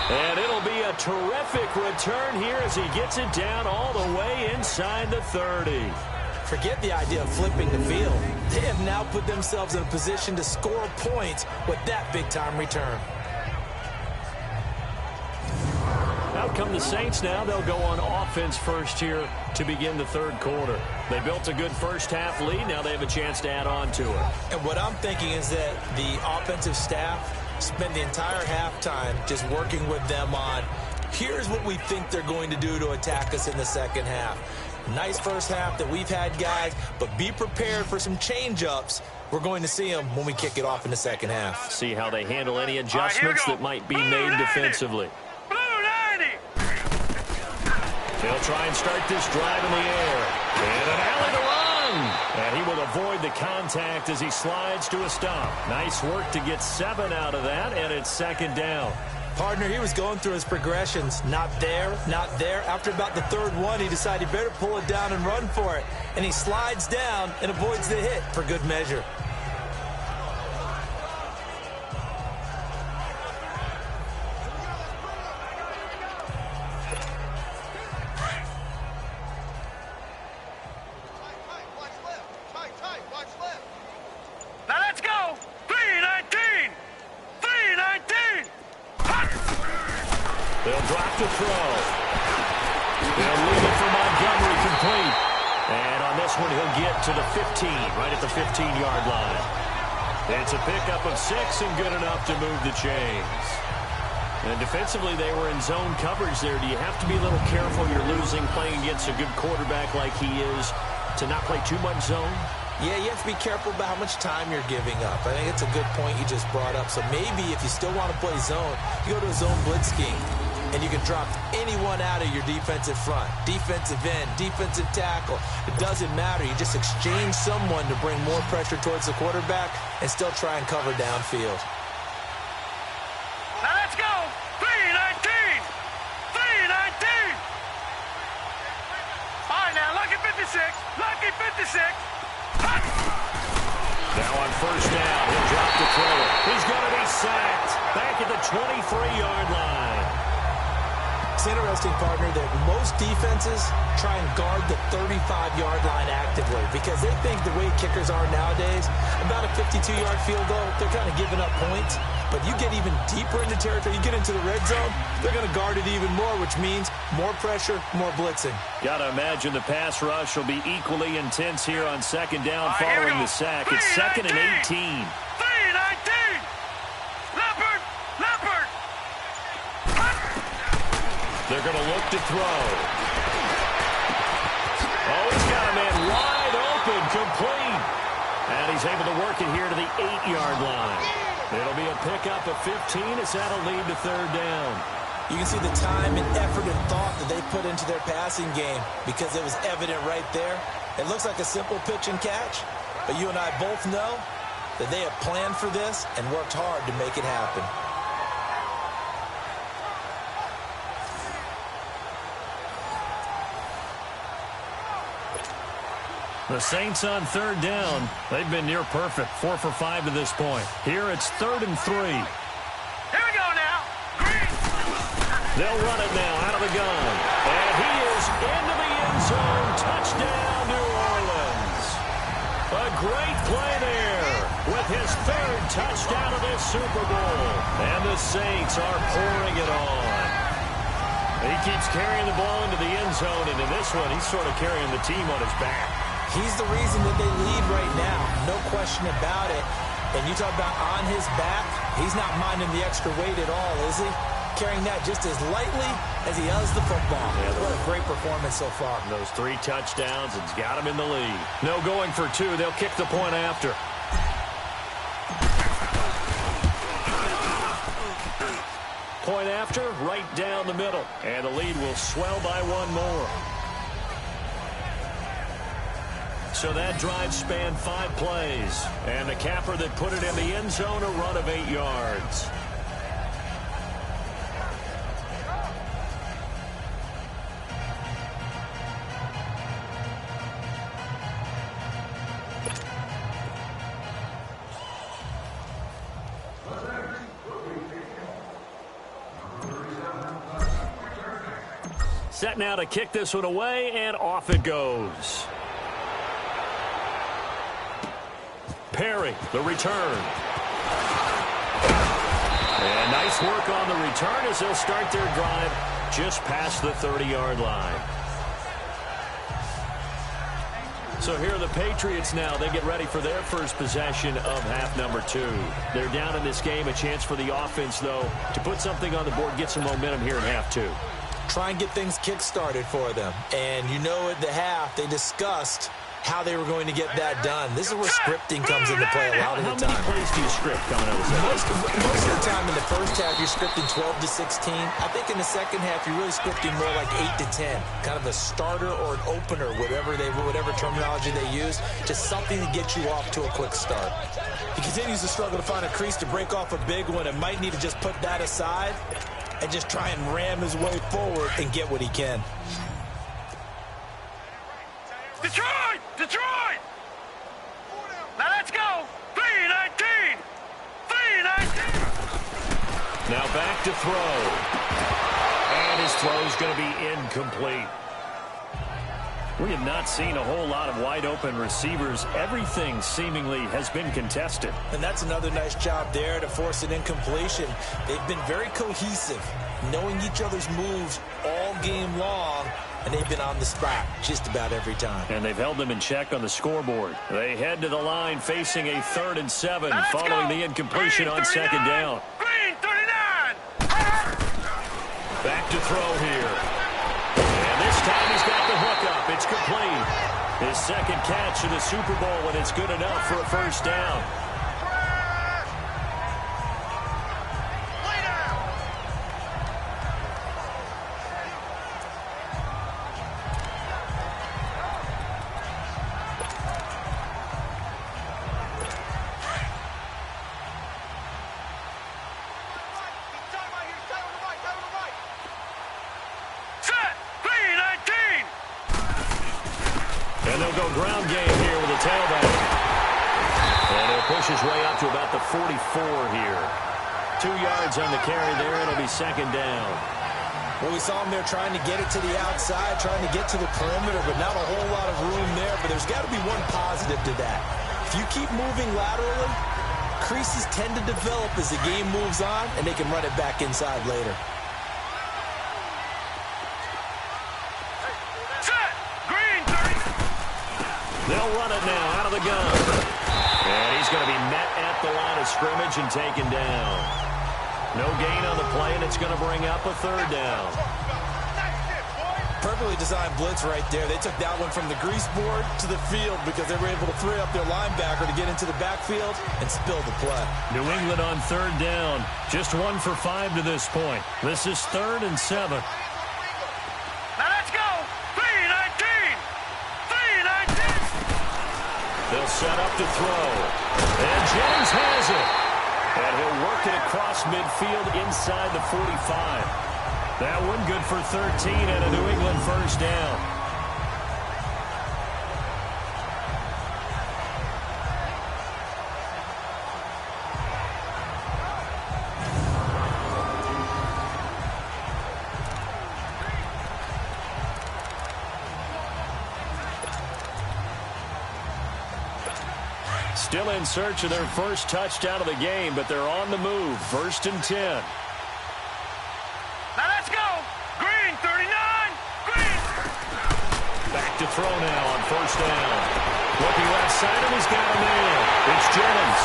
And it'll be a terrific return here as he gets it down all the way inside the 30. Forget the idea of flipping the field. They have now put themselves in a position to score points with that big-time return. Out come the Saints now. They'll go on offense first here to begin the third quarter. They built a good first-half lead. Now they have a chance to add on to it. And what I'm thinking is that the offensive staff spend the entire halftime just working with them on, here's what we think they're going to do to attack us in the second half. Nice first half that we've had, guys, but be prepared for some change-ups. We're going to see them when we kick it off in the second half. See how they handle any adjustments that might be made defensively. They'll try and start this drive in the air. And an alley to run. And he will avoid the contact as he slides to a stop. Nice work to get 7 out of that, and it's second down. Partner, he was going through his progressions. Not there, not there. After about the third one, he decided he better pull it down and run for it. And he slides down and avoids the hit for good measure. Now let's go! 319! 319! They'll drop to throw. They'll leave it for Montgomery complete. And on this one, he'll get to the 15, right at the 15-yard line. It's a pickup of 6 and good enough to move the chains. And defensively, they were in zone coverage there. Do you have to be a little careful? You're losing playing against a good quarterback like he is to not play too much zone? Yeah, you have to be careful about how much time you're giving up. I think it's a good point you just brought up. So maybe if you still want to play zone, you go to a zone blitz scheme, and you can drop anyone out of your defensive front, defensive end, defensive tackle. It doesn't matter. You just exchange someone to bring more pressure towards the quarterback and still try and cover downfield. Now let's go! 319! 319! All right, now, lucky 56. Lucky 56. Now on first down, he'll drop the throw. He's going to be sacked back at the 23-yard line. It's interesting, partner, that most defenses try and guard the 35-yard line actively because they think the way kickers are nowadays, about a 52-yard field goal, they're kind of giving up points. But you get even deeper into territory, you get into the red zone, they're going to guard it even more, which means more pressure, more blitzing. Got to imagine the pass rush will be equally intense here on second down following the sack. It's 2nd and 18. 319! Leopard! Leopard! They're going to look to throw. Oh, he's got a man wide open, complete. And he's able to work it here to the 8-yard line. It'll be a pickup of 15 as that'll lead to third down. You can see the time and effort and thought that they put into their passing game because it was evident right there. It looks like a simple pitch and catch, but you and I both know that they have planned for this and worked hard to make it happen. The Saints on third down. They've been near perfect, 4 for 5 to this point. Here it's 3rd and 3. Here we go now. Green. They'll run it now out of the gun. And he is into the end zone. Touchdown, New Orleans. A great play there with his 3rd touchdown of this Super Bowl. And the Saints are pouring it on. He keeps carrying the ball into the end zone, and in this one, he's sort of carrying the team on his back. He's the reason that they lead right now, no question about it. And you talk about on his back, he's not minding the extra weight at all, is he? Carrying that just as lightly as he does the football. Yeah, what a great performance so far. Those 3 touchdowns, it's got him in the lead. No going for 2. They'll kick the point after. Point after, right down down the middle, and the lead will swell by one more. So that drive spanned 5 plays, and the capper that put it in the end zone, a run of 8 yards. Set now to kick this one away, and off it goes. Perry, the return. And nice work on the return as they'll start their drive just past the 30-yard line. So here are the Patriots now. They get ready for their first possession of half number 2. They're down in this game. A chance for the offense, though, to put something on the board, get some momentum here in half 2. Try and get things kick-started for them. And you know at the half, they discussed how they were going to get that done. This is where scripting comes into play a lot of the time. How many plays do you script coming out of the second? Most of the time in the first half, you're scripting 12 to 16. I think in the second half, you're really scripting more like 8 to 10. Kind of a starter or an opener, whatever terminology they use, just something to get you off to a quick start. He continues to struggle to find a crease to break off a big one and might need to just put that aside and just try and ram his way forward and get what he can. Detroit! Detroit! Now let's go! 3-19! 3-19! Now back to throw. And his throw is going to be incomplete. We have not seen a whole lot of wide-open receivers. Everything seemingly has been contested. And that's another nice job there to force an incompletion. They've been very cohesive, knowing each other's moves all game long, and they've been on the spot just about every time. And they've held them in check on the scoreboard. They head to the line facing a 3rd and 7 following the incompletion on 2nd down. Green 39! Back to throw here. And this time he's got the hook up. It's complete. His second catch in the Super Bowl, and it's good enough for a first down. And they'll go ground game here with a tailback. And he'll push his way up to about the 44 here. 2 yards on the carry there. It'll be 2nd down. Well, we saw him there trying to get it to the outside, trying to get to the perimeter, but not a whole lot of room there. But there's got to be one positive to that. If you keep moving laterally, creases tend to develop as the game moves on, and they can run it back inside later. They'll run it now out of the gun. And he's going to be met at the line of scrimmage and taken down. No gain on the play, and it's going to bring up a 3rd down. Perfectly designed blitz right there. They took that one from the grease board to the field because they were able to free up their linebacker to get into the backfield and spill the play. New England on 3rd down. Just 1 for 5 to this point. This is 3rd and 7. Now let's go! 3-19! 3-19! They'll set up to throw. And Jennings has it. And he'll work it across midfield inside the 45. That one good for 13 and a New England first down. Still in search of their first touchdown of the game, but they're on the move. 1st and 10. Now let's go! Green 39! Green! Back to throw now on 1st down. Looking left side, and he's got a man. It's Jennings.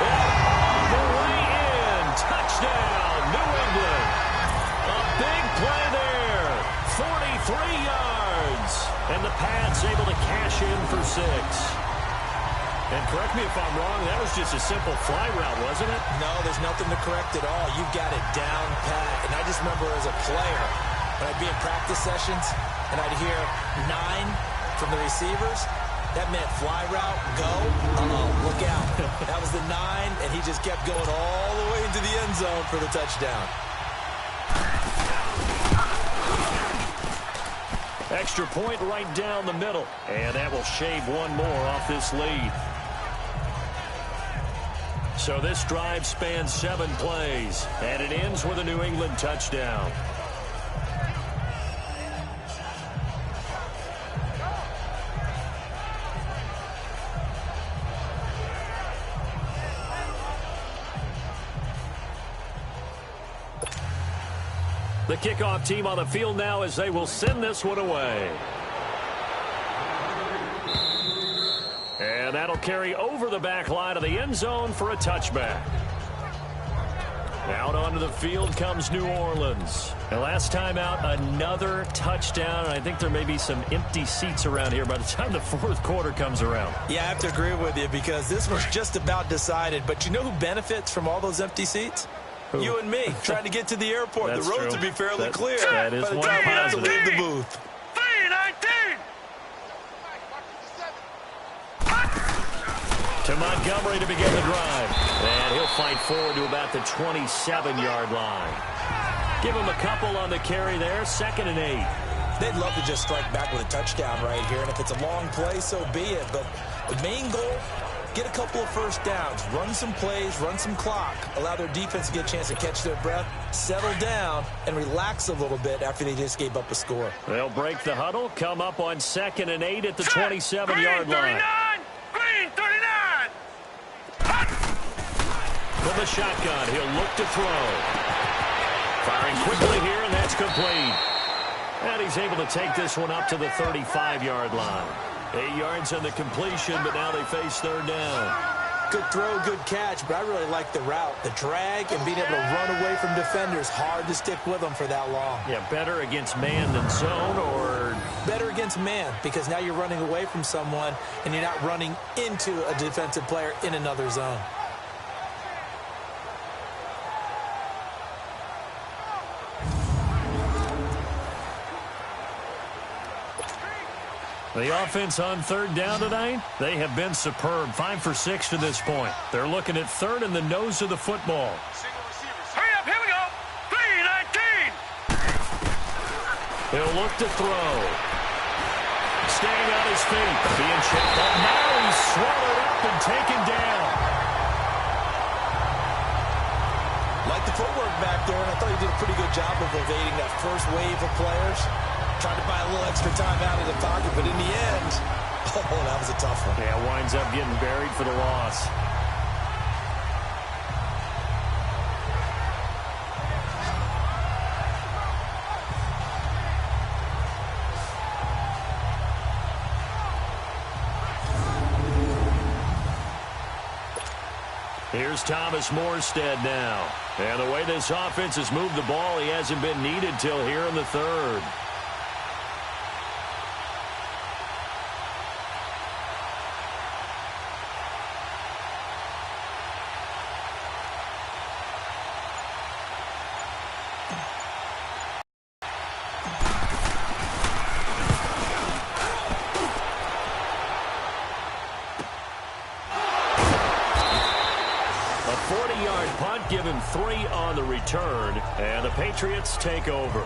All the way in. Touchdown, New England. A big play there. 43 yards. And the Pats able to cash in for 6. And correct me if I'm wrong, that was just a simple fly route, wasn't it? No, there's nothing to correct at all. You've got it down pat. And I just remember as a player, when I'd be in practice sessions and I'd hear 9 from the receivers, that meant fly route, go, look out. That was the 9, and he just kept going all the way into the end zone for the touchdown. Extra point right down the middle. And that will shave one more off this lead. So this drive spans 7 plays, and it ends with a New England touchdown. The kickoff team on the field now as they will send this one away. And that'll carry over the back line of the end zone for a touchback. Out onto the field comes New Orleans. And last time out, another touchdown. I think there may be some empty seats around here by the time the fourth quarter comes around. Yeah, I have to agree with you because this was just about decided. But you know who benefits from all those empty seats? Who? You and me, trying to get to the airport. The roads would be fairly clear that is by the one time we have to positive. leave the booth. 319! To Montgomery to begin the drive. And he'll fight forward to about the 27-yard line. Give him a couple on the carry there. 2nd and 8. They'd love to just strike back with a touchdown right here. And if it's a long play, so be it. But the main goal, get a couple of first downs. Run some plays, run some clock. Allow their defense to get a chance to catch their breath, settle down, and relax a little bit after they just gave up a score. They'll break the huddle, come up on 2nd and 8 at the 27-yard line. Green 39! From the shotgun, he'll look to throw. Firing quickly here, and that's complete. And he's able to take this one up to the 35-yard line. 8 yards on the completion, but now they face 3rd down. Good throw, good catch, but I really like the route. The drag and being able to run away from defenders. Hard to stick with them for that long. Yeah, better against man than zone, or better against man, because now you're running away from someone and you're not running into a defensive player in another zone. The offense on 3rd down tonight, they have been superb. 5 for 6 to this point. They're looking at 3rd in the nose of the football. Hurry up, here we go. 319! He'll look to throw. Staying on his feet, being checked up. Now he's swallowed up and taken down. Like the footwork back there, and I thought he did a pretty good job of evading that first wave of players. Tried to buy a little extra time out of the pocket, but in the end, oh, that was a tough one. Yeah, winds up getting buried for the loss. Here's Thomas Morstead now. And the way this offense has moved the ball, he hasn't been needed till here in the 3rd. Give him 3 on the return, and the Patriots take over.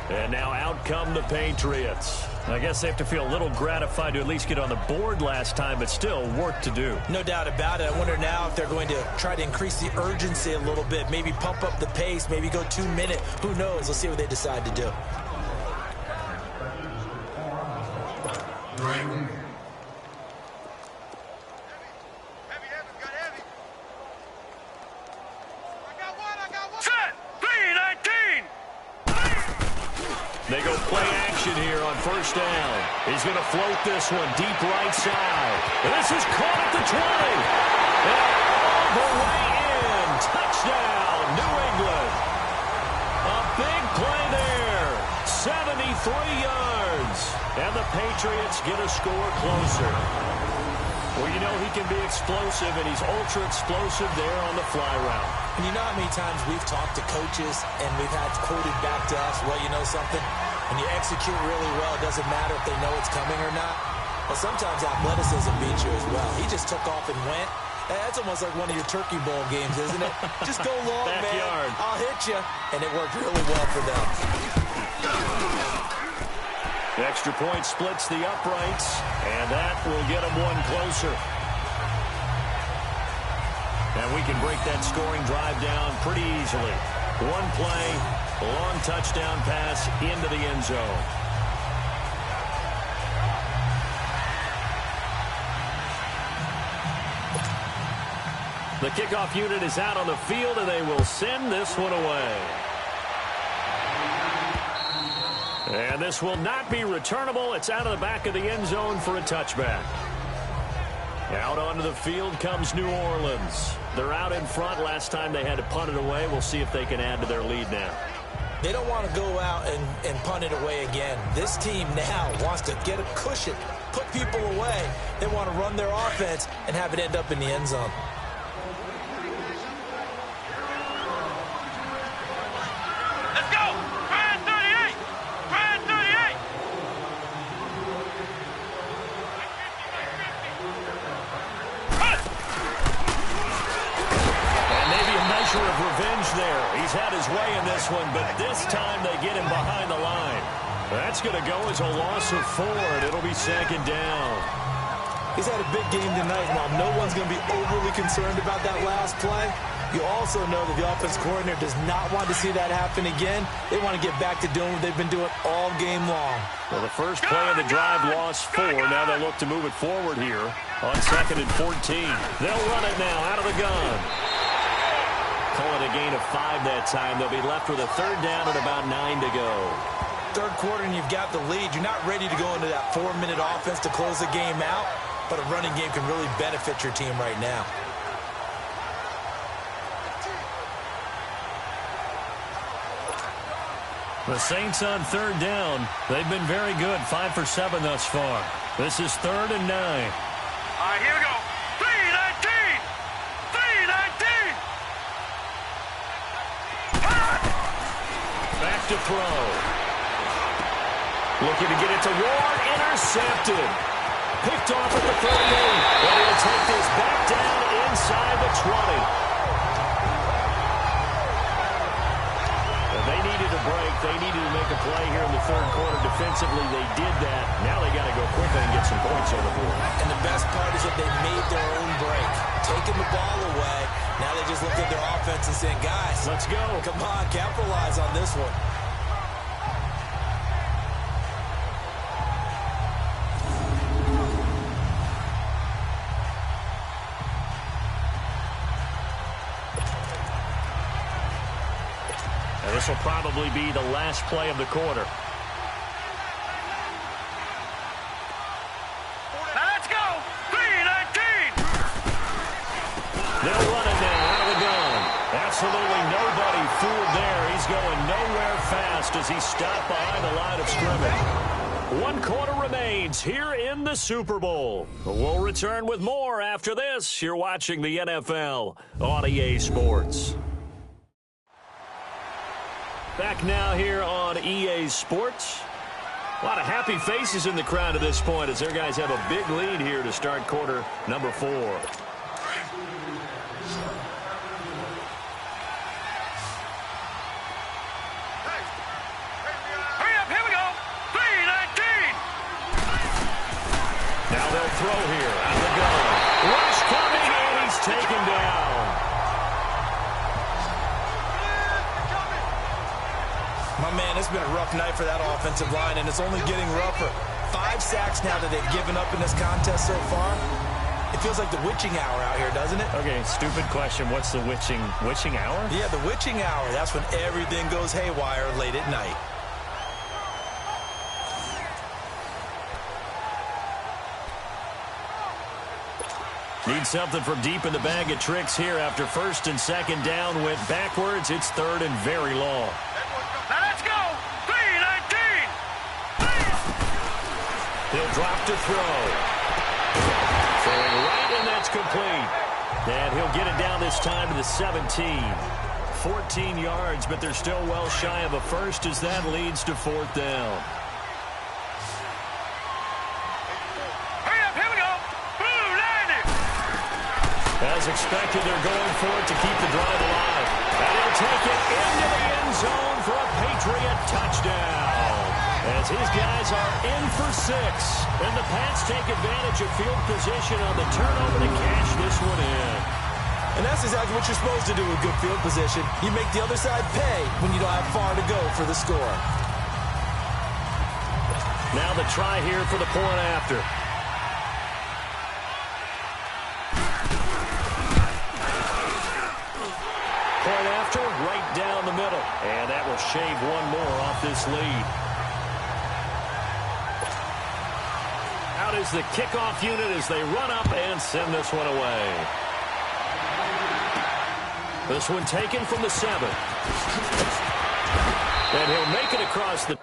And now out come the Patriots. I guess they have to feel a little gratified to at least get on the board last time, but still work to do. No doubt about it. I wonder now if they're going to try to increase the urgency a little bit, maybe pump up the pace, maybe go 2-minute. Who knows? Let's see what they decide to do. They go play action here on 1st down. He's going to float this one deep right side. And this is caught at the 20. And all the way in. Touchdown, New England. A big play there. 73 yards. And the Patriots get a score closer. Well, you know he can be explosive, and he's ultra-explosive there on the fly route. And you know how many times we've talked to coaches and we've had quoted back to us, well, you know something? When you execute really well, it doesn't matter if they know it's coming or not. But sometimes athleticism beats you as well. He just took off and went. That's almost like one of your Turkey Bowl games, isn't it? Just go long, man. I'll hit you. And it worked really well for them. The extra point splits the uprights, and that will get them one closer. And we can break that scoring drive down pretty easily. One play, a long touchdown pass into the end zone. The kickoff unit is out on the field, and they will send this one away. And this will not be returnable. It's out of the back of the end zone for a touchback. Out onto the field comes New Orleans. They're out in front. Last time they had to punt it away. We'll see if they can add to their lead now. They don't want to go out and punt it away again. This team now wants to get a cushion, put people away. They want to run their offense and have it end up in the end zone. He's had his way in this one, but this time they get him behind the line. That's going to go as a loss of 4, and it'll be second down. He's had a big game tonight. While no one's going to be overly concerned about that last play, you also know that the offense coordinator does not want to see that happen again. They want to get back to doing what they've been doing all game long. Well, the first play of the drive lost 4. Now they look to move it forward here on 2nd and 14. They'll run it now out of the gun. Call it a gain of 5 that time. They'll be left with a 3rd down and about 9 to go. Third quarter and you've got the lead. You're not ready to go into that 4-minute offense to close the game out, but a running game can really benefit your team right now. The Saints on 3rd down. They've been very good, 5 for 7 thus far. This is 3rd and 9. All right, here we go. 3-19! 3-19! Back to throw. Looking to get it to Ward. Intercepted. Picked off at the 38. And he'll take this back down inside the 20. They needed a break. They needed to make a play here in the 3rd quarter. Defensively, they did that. Now they got to go quickly and get some points on the board. And the best part is that they made their own break. Taking the ball away. Now they just look at their offense and saying, guys, let's go. Come on, capitalize on this one. And this will probably be the last play of the quarter. Now let's go! 3-19! They'll run it now out of the gun. Absolutely nobody fooled there. He's going nowhere fast as he's stopped behind the line of scrimmage. 1 quarter remains here in the Super Bowl. We'll return with more after this. You're watching the NFL on EA Sports. Back now here on EA Sports. A lot of happy faces in the crowd at this point as their guys have a big lead here to start quarter number 4. Hurry up, here we go! 3-19! Now they'll throw here out of the gun. Rush coming, and he's taken down. My man, it's been a rough night for that offensive line, and it's only getting rougher. 5 sacks now that they've given up in this contest so far. It feels like the witching hour out here, doesn't it? Okay, stupid question. What's the witching hour? Yeah, the witching hour. That's when everything goes haywire late at night. Need something from deep in the bag of tricks here after 1st and 2nd down went backwards. It's 3rd and very long. Now let's go! 3-19! He'll drop to throw. Throwing right complete. And he'll get it down this time to the 17. 14 yards, but they're still well shy of a first as that leads to 4th down. Hurry up, here we go. Blue, line it. As expected, they're going for it to keep the drive alive. And he'll take it into the end zone for a Patriot touchdown. As his guys are in for 6. And the Pats take advantage of field position on the turnover to cash this one in. And that's exactly what you're supposed to do with good field position. You make the other side pay when you don't have far to go for the score. Now the try here for the point after. Point after, right down the middle. And that will shave one more off this lead. Out is the kickoff unit as they run up and send this one away. This one taken from the 7. And he'll make it across the...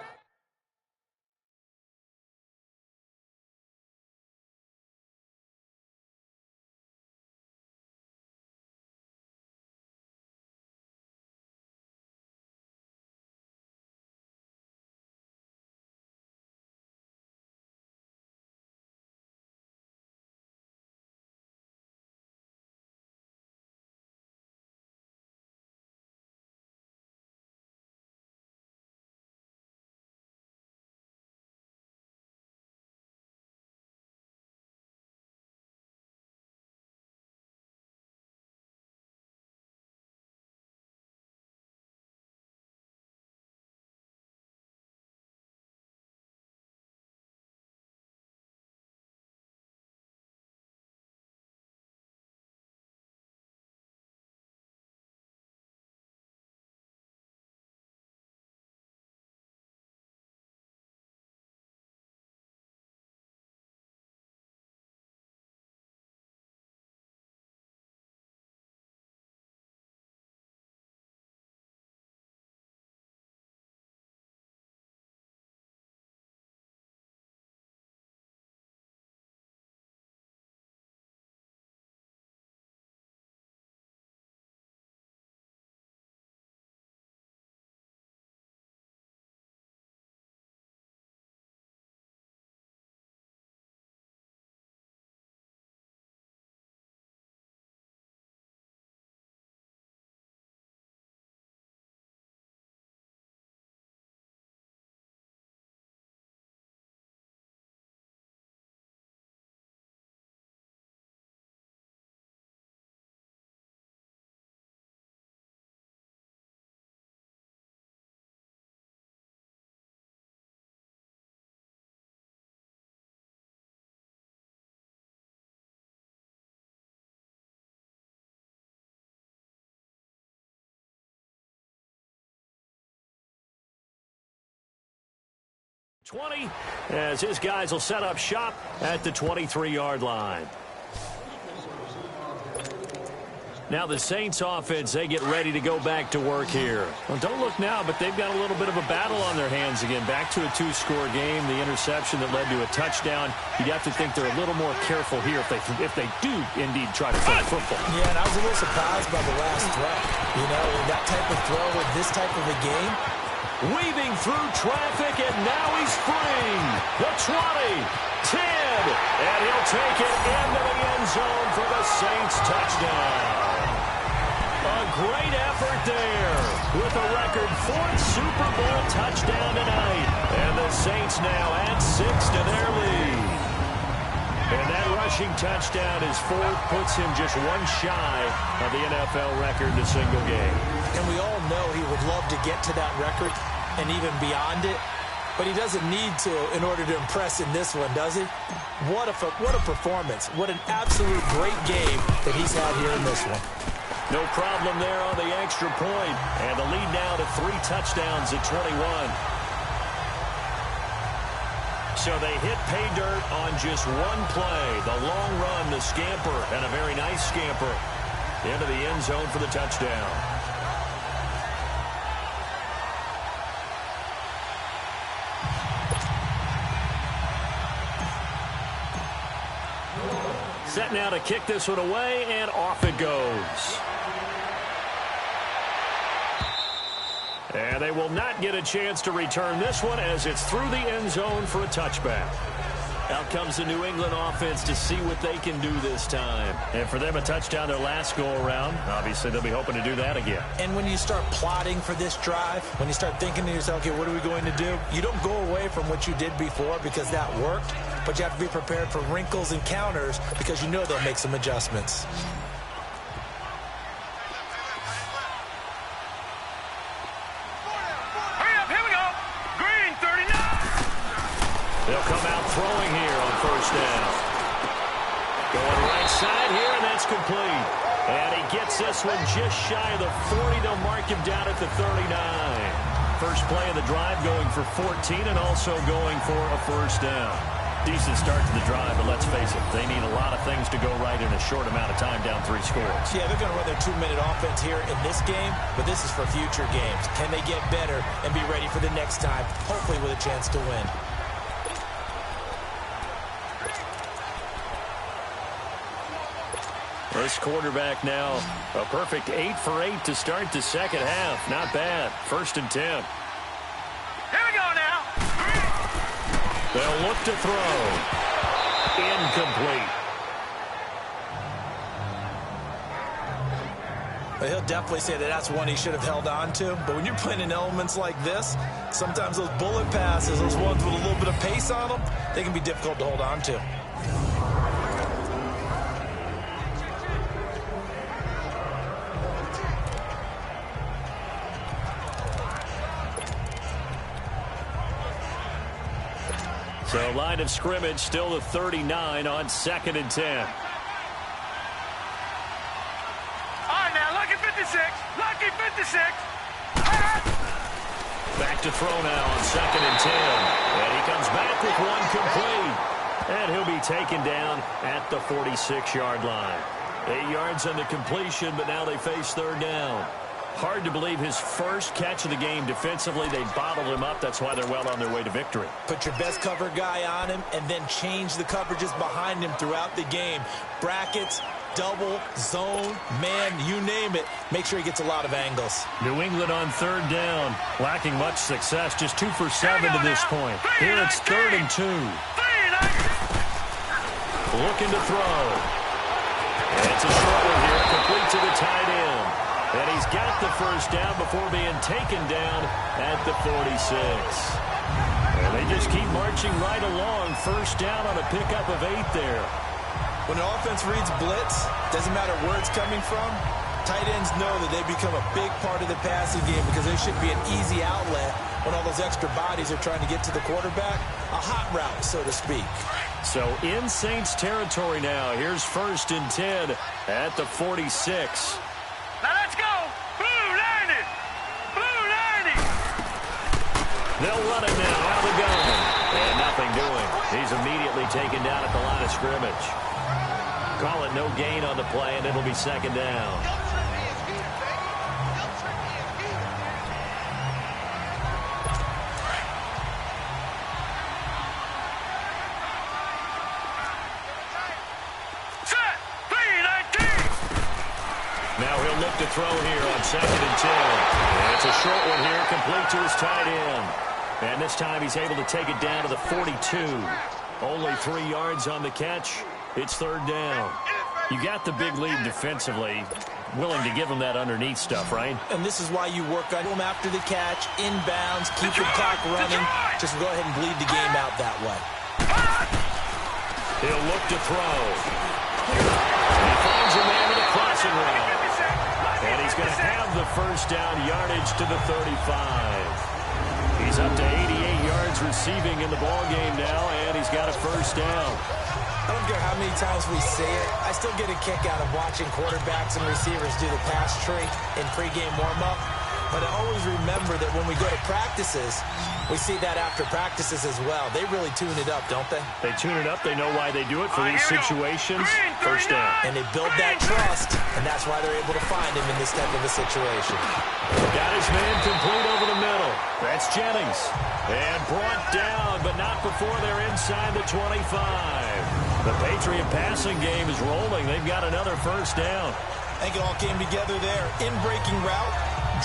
...20 as his guys will set up shop at the 23-yard line. Now the Saints offense, they get ready to go back to work here. Well, don't look now, but they've got a little bit of a battle on their hands again. Back to a 2-score game, the interception that led to a touchdown. You'd have to think they're a little more careful here if they do indeed try to throw the football. Yeah, and I was a little surprised by the last throw. You know, that type of throw with this type of a game. Weaving through traffic, and now he's free. The 20, 10, and he'll take it into the end zone for the Saints touchdown. A great effort there with a record 4th Super Bowl touchdown tonight. And the Saints now add 6 to their lead. And that rushing touchdown, his 4th, puts him just one shy of the NFL record in a single game. And we all know he would love to get to that record and even beyond it. But he doesn't need to in order to impress in this one, does he? What a performance. What an absolute great game that he's had here in this one. No problem there on the extra point. And the lead now to 3 touchdowns at 21. So they hit pay dirt on just one play. The long run, the scamper, and a very nice scamper into the end zone for the touchdown. Set now to kick this one away, and off it goes. And they will not get a chance to return this one as it's through the end zone for a touchback. Out comes the New England offense to see what they can do this time. And for them, a touchdown their last go-around. Obviously, they'll be hoping to do that again. And when you start plotting for this drive, when you start thinking to yourself, okay, what are we going to do? You don't go away from what you did before because that worked, but you have to be prepared for wrinkles and counters because you know they'll make some adjustments. They'll come out throwing here on first down. Going right side here, and that's complete. And he gets this one just shy of the 40. They'll mark him down at the 39. First play of the drive going for 14 and also going for a first down. Decent start to the drive, but let's face it, they need a lot of things to go right in a short amount of time, down 3 scores. Yeah, they're going to run their 2-minute offense here in this game, but this is for future games. Can they get better and be ready for the next time, hopefully with a chance to win? This quarterback now, a perfect 8 for 8 to start the second half. Not bad. 1st and 10. Here we go now. They'll look to throw. Incomplete. Well, he'll definitely say that that's one he should have held on to. But when you're playing in elements like this, sometimes those bullet passes, those ones with a little bit of pace on them, they can be difficult to hold on to. So line of scrimmage still the 39 on 2nd and 10. All right, now, lucky 56. Lucky 56. Back to throw now on 2nd and 10. And he comes back with one complete. And he'll be taken down at the 46-yard line. 8 yards on the completion, but now they face 3rd down. Hard to believe his first catch of the game defensively. They bottled him up. That's why they're well on their way to victory. Put your best cover guy on him and then change the coverages behind him throughout the game. Brackets, double, zone, man, you name it. Make sure he gets a lot of angles. New England on 3rd down. Lacking much success. Just 2 for 7 to this point. Here it's 3rd and 2. Looking to throw. And it's a short one here. Complete to the tight end. And he's got the first down before being taken down at the 46. And they just keep marching right along. First down on a pickup of 8 there. When an offense reads blitz, doesn't matter where it's coming from, tight ends know that they become a big part of the passing game because they should be an easy outlet when all those extra bodies are trying to get to the quarterback. A hot route, so to speak. So in Saints territory now. Here's 1st and 10 at the 46. Now let's go. Blue 90. Blue 90. They'll run it now out of the gun. And nothing doing. He's immediately taken down at the line of scrimmage. Call it no gain on the play, and it'll be 2nd down. Now he'll look to throw here on 2nd and 10. And it's a short one here, complete to his tight end. And this time he's able to take it down to the 42. Only 3 yards on the catch. It's 3rd down. You got the big lead defensively. Willing to give him that underneath stuff, right? And this is why you work on him after the catch, inbounds, keep the clock running. Just go ahead and bleed the game out that way. He'll look to throw. He finds a man with a crossing route. And he's going to have the first down yardage to the 35. He's up to 88 yards receiving in the ballgame now, and he's got a first down. I don't care how many times we say it, I still get a kick out of watching quarterbacks and receivers do the pass tree in pregame warm-up. But I always remember that when we go to practices, we see that after practices as well. They really tune it up, don't they? They tune it up. They know why they do it for these situations. First down. And they build that trust, and that's why they're able to find him in this type of a situation. Got his man complete over the middle. That's Jennings. And brought down, but not before they're inside the 25. The Patriot passing game is rolling. They've got another first down. I think it all came together there. In-breaking route,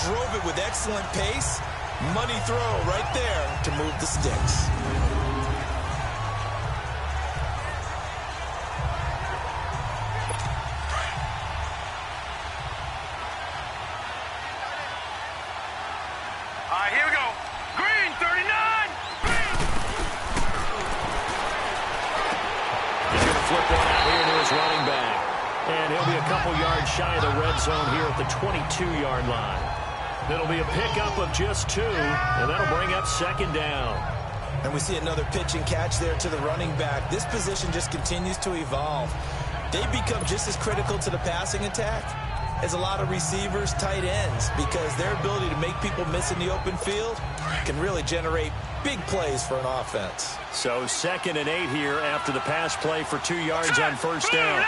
drove it with excellent pace. Money throw right there to move the sticks. All right, here we go. Green, 39. Green. He's going to flip one out here to his running back. And he'll be a couple yards shy of the red zone here at the 22-yard line. It'll be a pickup of just 2, and that'll bring up second down. And we see another pitch and catch there to the running back. This position just continues to evolve. They become just as critical to the passing attack as a lot of receivers, tight ends, because their ability to make people miss in the open field can really generate big plays for an offense. So 2nd and 8 here after the pass play for 2 yards on first down.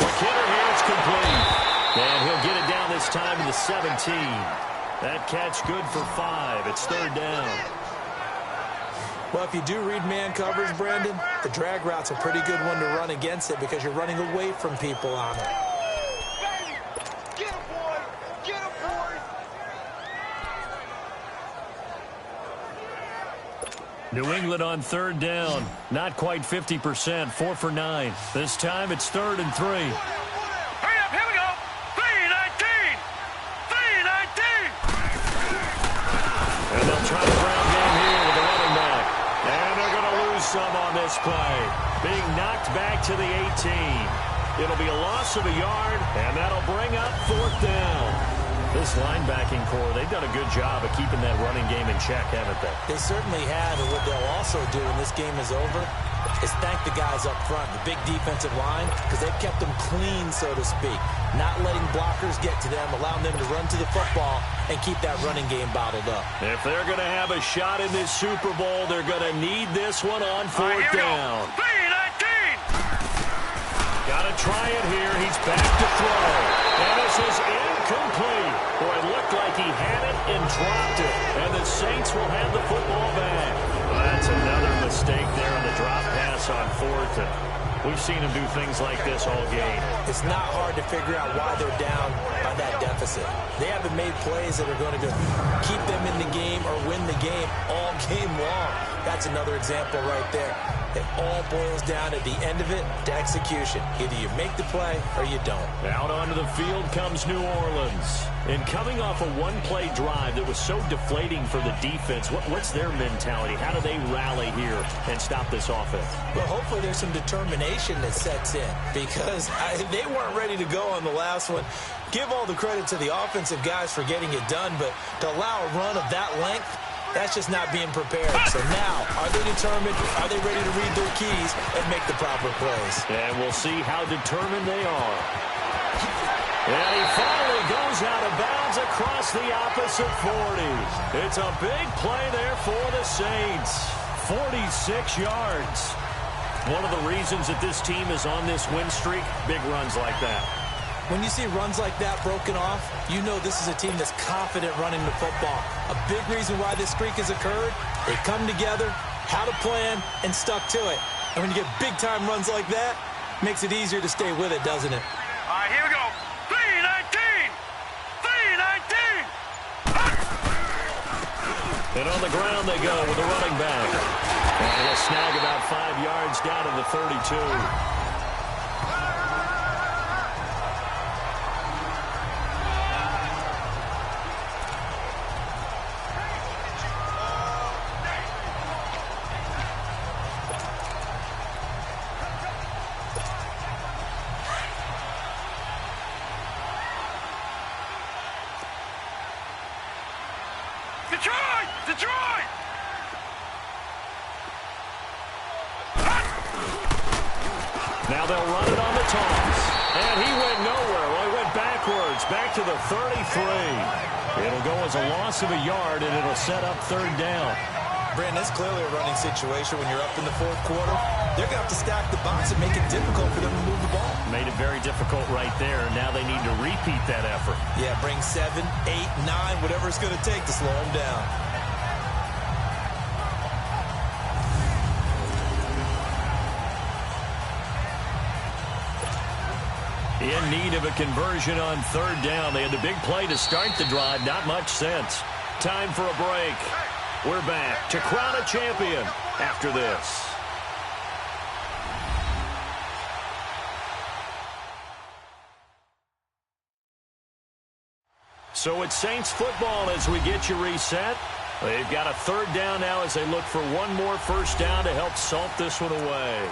Quick hitter here, it's complete. And he'll get it down this time to the 17. That catch good for 5. It's 3rd down. Well, if you do read man coverage, Brandon, the drag route's a pretty good one to run against it because you're running away from people on it. Get him, boy. Get him, boy. New England on 3rd down. Not quite 50%. 4 for 9. This time it's 3rd and 3. Hurry up, here we go. 3-19. 3-19. And they'll try the ground game here with the running back. And they're going to lose some on this play. Being knocked back to the 18. It'll be a loss of a yard, and that'll bring up 4th down. This linebacking core, they've done a good job of keeping that running game in check, haven't they? They certainly have, and what they'll also do when this game is over is thank the guys up front, the big defensive line, because they've kept them clean, so to speak. Not letting blockers get to them, allowing them to run to the football and keep that running game bottled up. If they're going to have a shot in this Super Bowl, they're going to need this one on 4th down. 3-19. Got to try it here. He's back to throw. And this is incomplete. Boy, it looked like he had it and dropped it. And the Saints will have the football back. Well, that's another mistake there on the drop pass on 4th. And we've seen him do things like this all game. It's not hard to figure out why they're down by that deficit. They haven't made plays that are going to keep them in the game or win the game all game long. That's another example right there. It all boils down at the end of it to execution. Either you make the play or you don't. Out onto the field comes New Orleans. And coming off a one-play drive that was so deflating for the defense, what's their mentality? How do they rally here and stop this offense? Well, hopefully there's some determination that sets in because they weren't ready to go on the last one. Give all the credit to the offensive guys for getting it done, but to allow a run of that length, that's just not being prepared. So now, are they determined? Are they ready to read their keys and make the proper plays? And we'll see how determined they are. And he finally goes out of bounds across the opposite 40. It's a big play there for the Saints. 46 yards. One of the reasons that this team is on this win streak, big runs like that. When you see runs like that broken off, you know this is a team that's confident running the football. A big reason why this streak has occurred, they come together, had a plan, and stuck to it. And when you get big-time runs like that, makes it easier to stay with it, doesn't it? All right, here we go. 3-19. 3-19. And on the ground they go with the running back. And he'll snag about 5 yards down to the 32. Detroit! Detroit! Now they'll run it on the toss. And he went nowhere. Well, he went backwards, back to the 33. It'll go as a loss of a yard, and it'll set up 3rd down. Brandon, it's clearly a running situation when you're up in the 4th quarter. They're going to have to stack the box and make it difficult for them to move the ball. Made it very difficult right there. Now they need to repeat that effort. Yeah, bring 7, 8, 9, whatever it's going to take to slow them down. In need of a conversion on third down. They had the big play to start the drive. Not much sense. Time for a break. We're back to crown a champion after this. So it's Saints football as we get you reset. They've got a third down now as they look for one more first down to help salt this one away.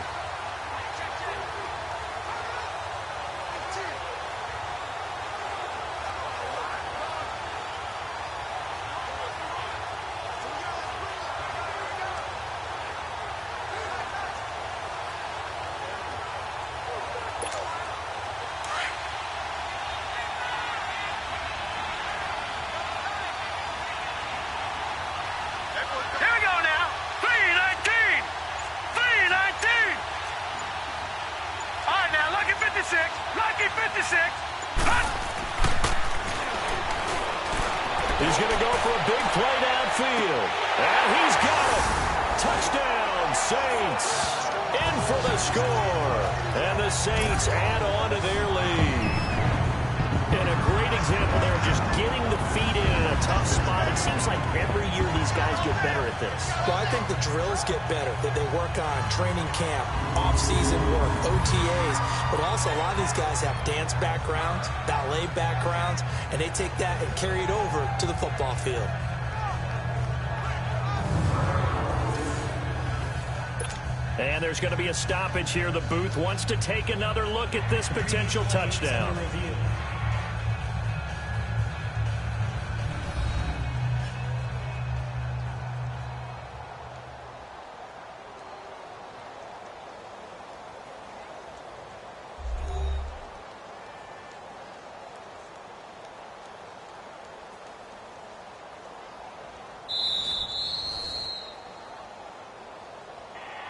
He's going to go for a big play downfield. And he's got it. Touchdown, Saints. In for the score. And the Saints add on to their lead. And a great example there of just getting the feet in a tough spot. It seems like every year these guys get better at this. Well, I think the drills get better, that they work on training camp, off-season work, OTAs, but also a lot of these guys have dance backgrounds, ballet backgrounds, and they take that and carry it over to the football field. And there's going to be a stoppage here. The booth wants to take another look at this potential touchdown.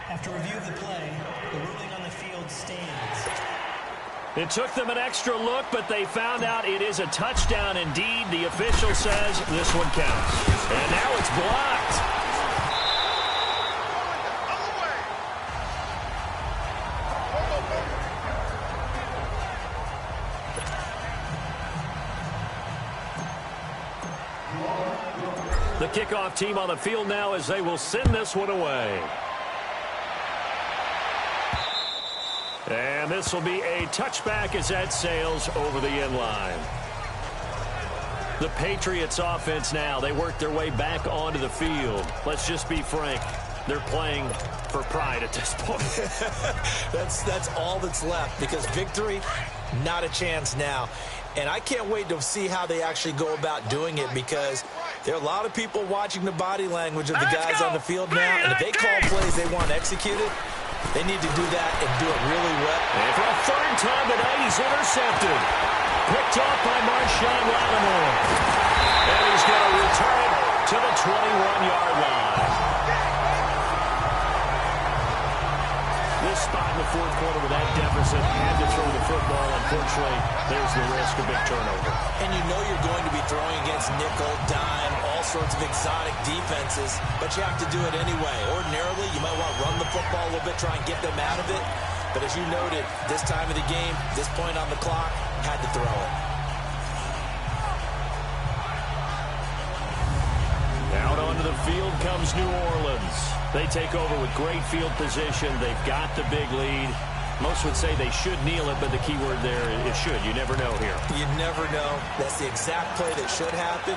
After review of the play, the ruling on the field stands. It took them an extra look, but they found out it is a touchdown indeed. The official says this one counts. And now it's blocked. The kickoff team on the field now as they will send this one away. And this will be a touchback as that sails over the end line. The Patriots offense now, they work their way back onto the field. Let's just be frank. They're playing for pride at this point. That's all that's left, because victory, not a chance now. And I can't wait to see how they actually go about doing it, because there are a lot of people watching the body language of the guys on the field now. And if they call plays they want executed, they need to do that and do it really well. And for a third time tonight, he's intercepted. Picked off by Marshawn Lattimore. And he's going to return it to the 21-yard line. This spot in the fourth quarter with that deficit, had to throw the football. Unfortunately, there's the risk of big turnover. And you know you're going to be throwing against nickel, dime, all sorts of exotic defenses, but you have to do it anyway. Ordinarily, you might want to run the football a little bit, try and get them out of it. But as you noted, this time of the game, this point on the clock, had to throw it. Out onto the field comes New Orleans. They take over with great field position. They've got the big lead. Most would say they should kneel it, but the key word there is should. You never know here. You never know. That's the exact play that should happen.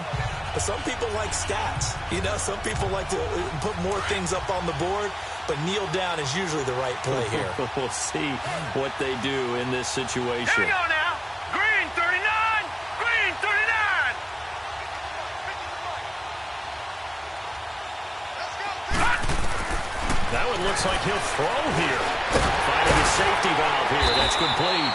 But some people like stats. You know, some people like to put more things up on the board, but kneel down is usually the right play here. We'll see what they do in this situation. Here we go now. Green 39. Green 39. That one looks like he'll throw here. Finding the safety valve here. That's complete.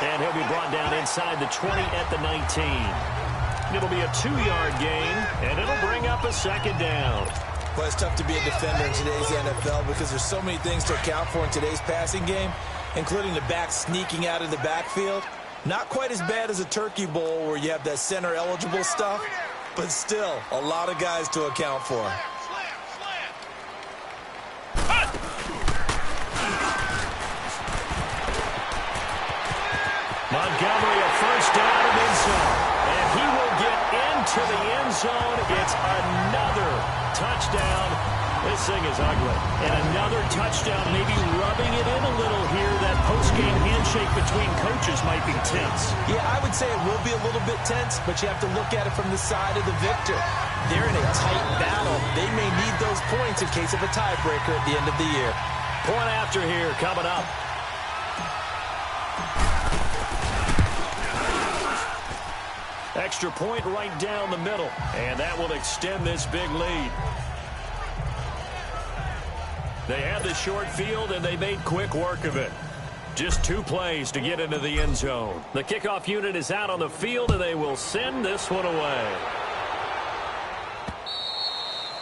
And he'll be brought down inside the 20 at the 19. It'll be a 2-yard gain, and it'll bring up a second down. Well, it's tough to be a defender in today's NFL because there's so many things to account for in today's passing game, including the back sneaking out of the backfield. Not quite as bad as a Turkey Bowl where you have that center-eligible stuff, but still a lot of guys to account for. discovery of first down and end zone. And he will get into the end zone. It's another touchdown. This thing is ugly. And another touchdown, maybe rubbing it in a little here. That post-game handshake between coaches might be tense. Yeah, I would say it will be a little bit tense, but you have to look at it from the side of the victor. They're in a tight battle. They may need those points in case of a tiebreaker at the end of the year. Point after here coming up. Extra point right down the middle, and that will extend this big lead. They had the short field, and they made quick work of it. Just 2 plays to get into the end zone. The kickoff unit is out on the field, and they will send this one away.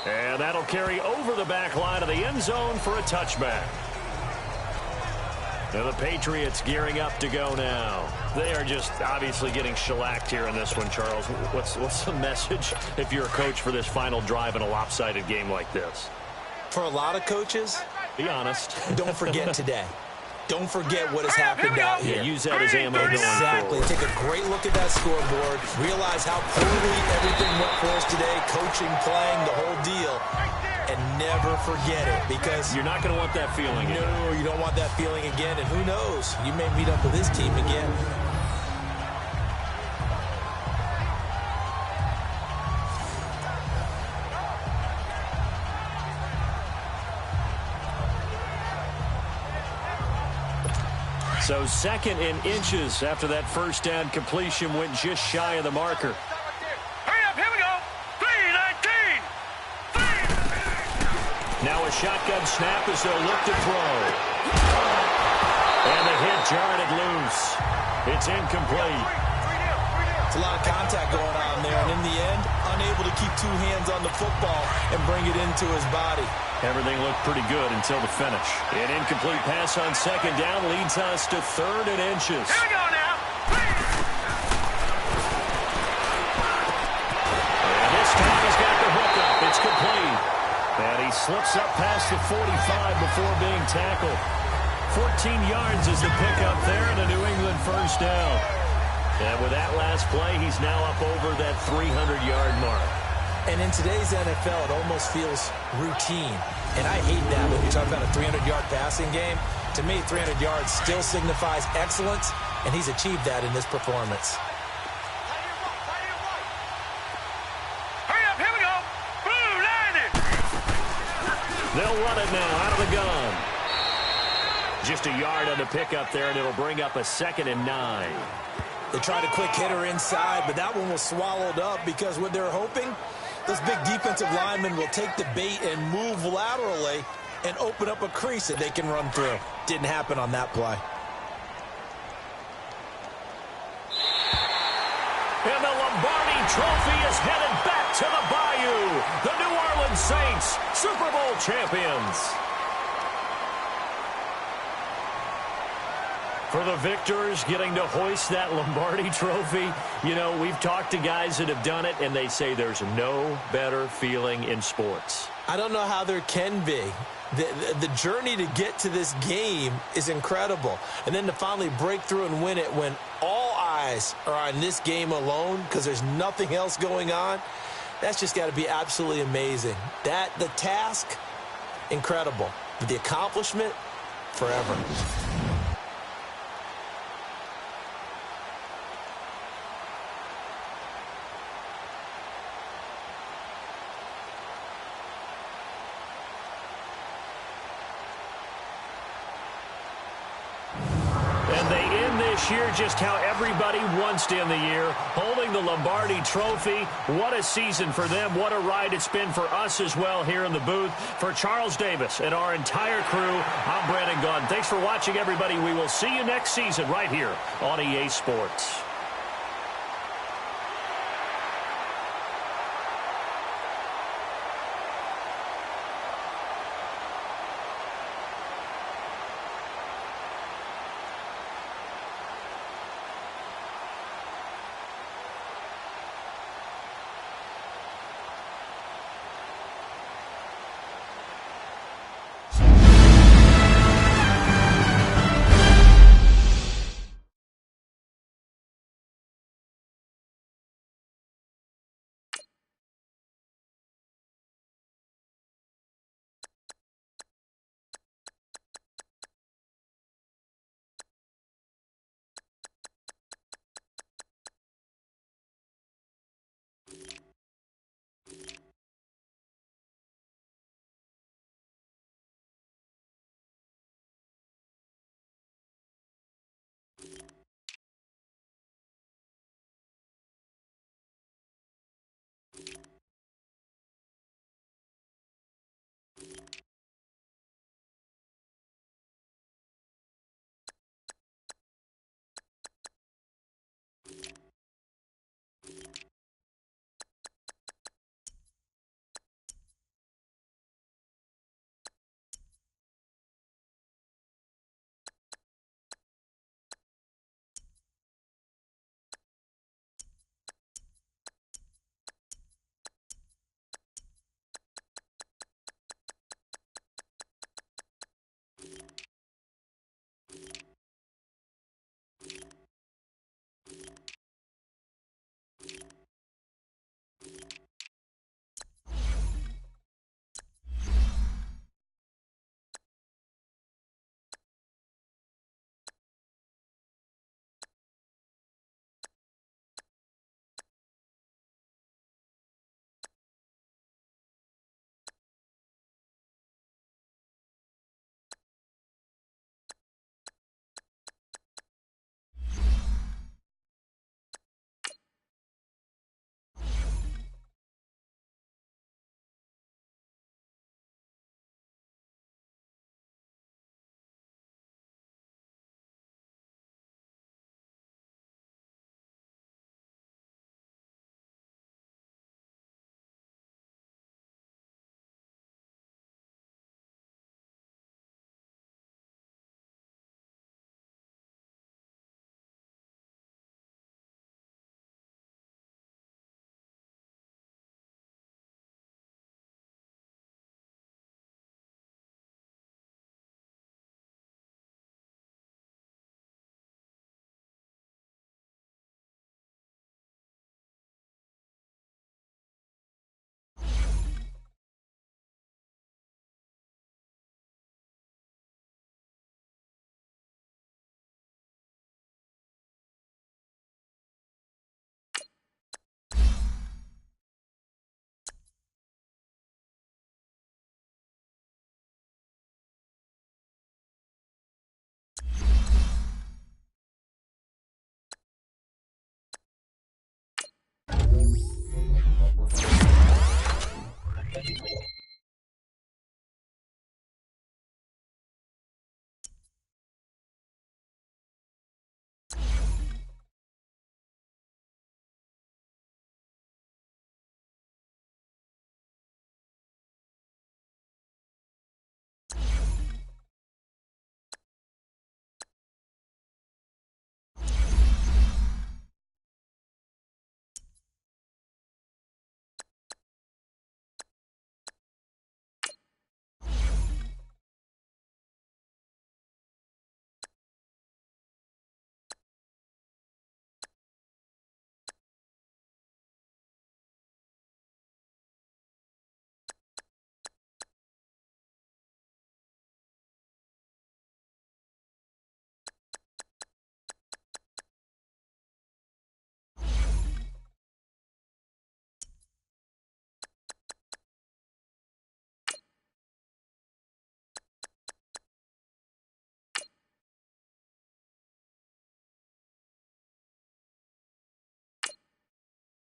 And that'll carry over the back line of the end zone for a touchback. And the Patriots gearing up to go now. They are just obviously getting shellacked here in this one, Charles. What's the message if you're a coach for this final drive in a lopsided game like this? For a lot of coaches, be honest. Don't forget today. Don't forget what has happened out here. Yeah, use that as ammo going Exactly. forward. Take a great look at that scoreboard. Realize how poorly everything went for us today. Coaching, playing, the whole deal. And never forget it, because you're not going to want that feeling again. No, you don't want that feeling again. And who knows? You may meet up with this team again. So 2nd and inches after that first down completion went just shy of the marker. Hurry up, here we go. 3-19. Now a shotgun snap as they'll look to throw. And the hit jarred it loose. It's incomplete. It's a lot of contact going on there, and in the end, unable to keep 2 hands on the football and bring it into his body. Everything looked pretty good until the finish. An incomplete pass on 2nd down leads us to 3rd and inches. Here we go now. And this time he's got the hook up. It's complete. And he slips up past the 45 before being tackled. 14 yards is the pickup there, and a New England first down. And with that last play, he's now up over that 300-yard mark. And in today's NFL, it almost feels routine. And I hate that when you talk about a 300-yard passing game. To me, 300 yards still signifies excellence, and he's achieved that in this performance. Hurry up, here we go. Blue 90. They'll run it now out of the gun. Just a yard on the pickup there, and it'll bring up a 2nd and 9. They tried a quick hitter inside, but that one was swallowed up because what they're hoping, those big defensive linemen will take the bait and move laterally and open up a crease that they can run through. Didn't happen on that play. And the Lombardi Trophy is headed back to the Bayou. The New Orleans Saints, Super Bowl champions. For the victors, getting to hoist that Lombardi Trophy, you know, we've talked to guys that have done it, and they say there's no better feeling in sports. I don't know how there can be. The journey to get to this game is incredible. And then to finally break through and win it when all eyes are on this game alone because there's nothing else going on, that's just got to be absolutely amazing. The task, incredible. But the accomplishment, forever. This year, just how everybody wants to end the year, holding the Lombardi Trophy. What a season for them. What a ride it's been for us as well here in the booth. For Charles Davis and our entire crew, I'm Brandon Gaudin. Thanks for watching, everybody. We will see you next season right here on EA Sports.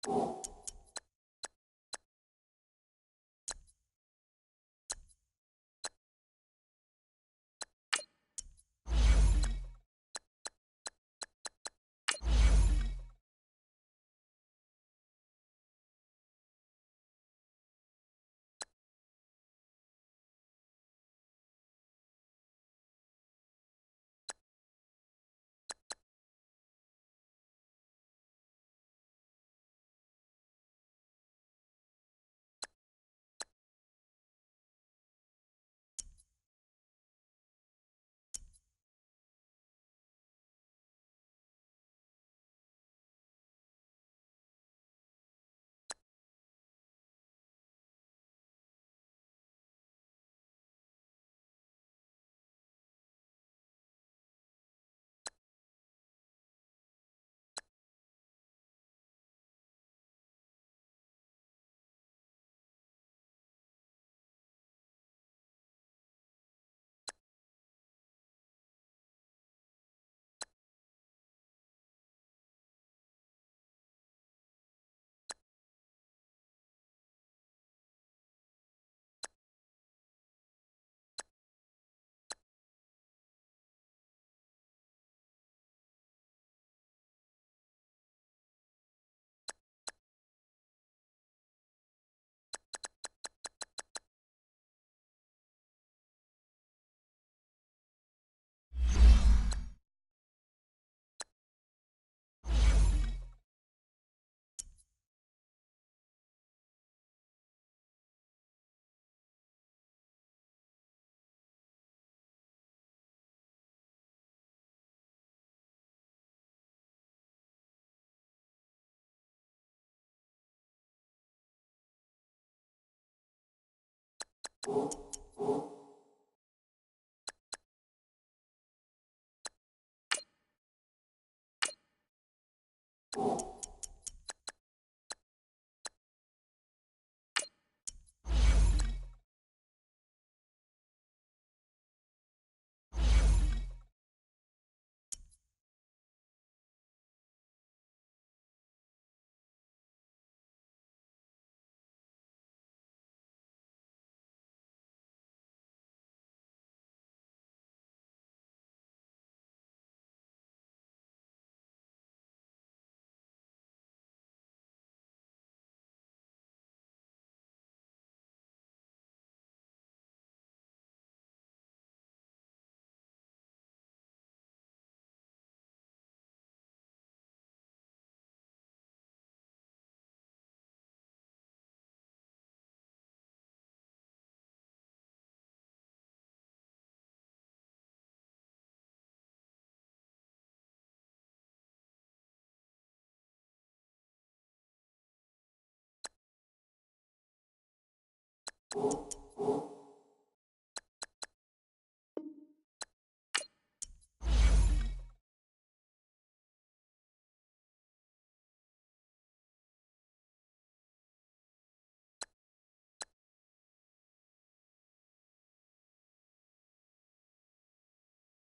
you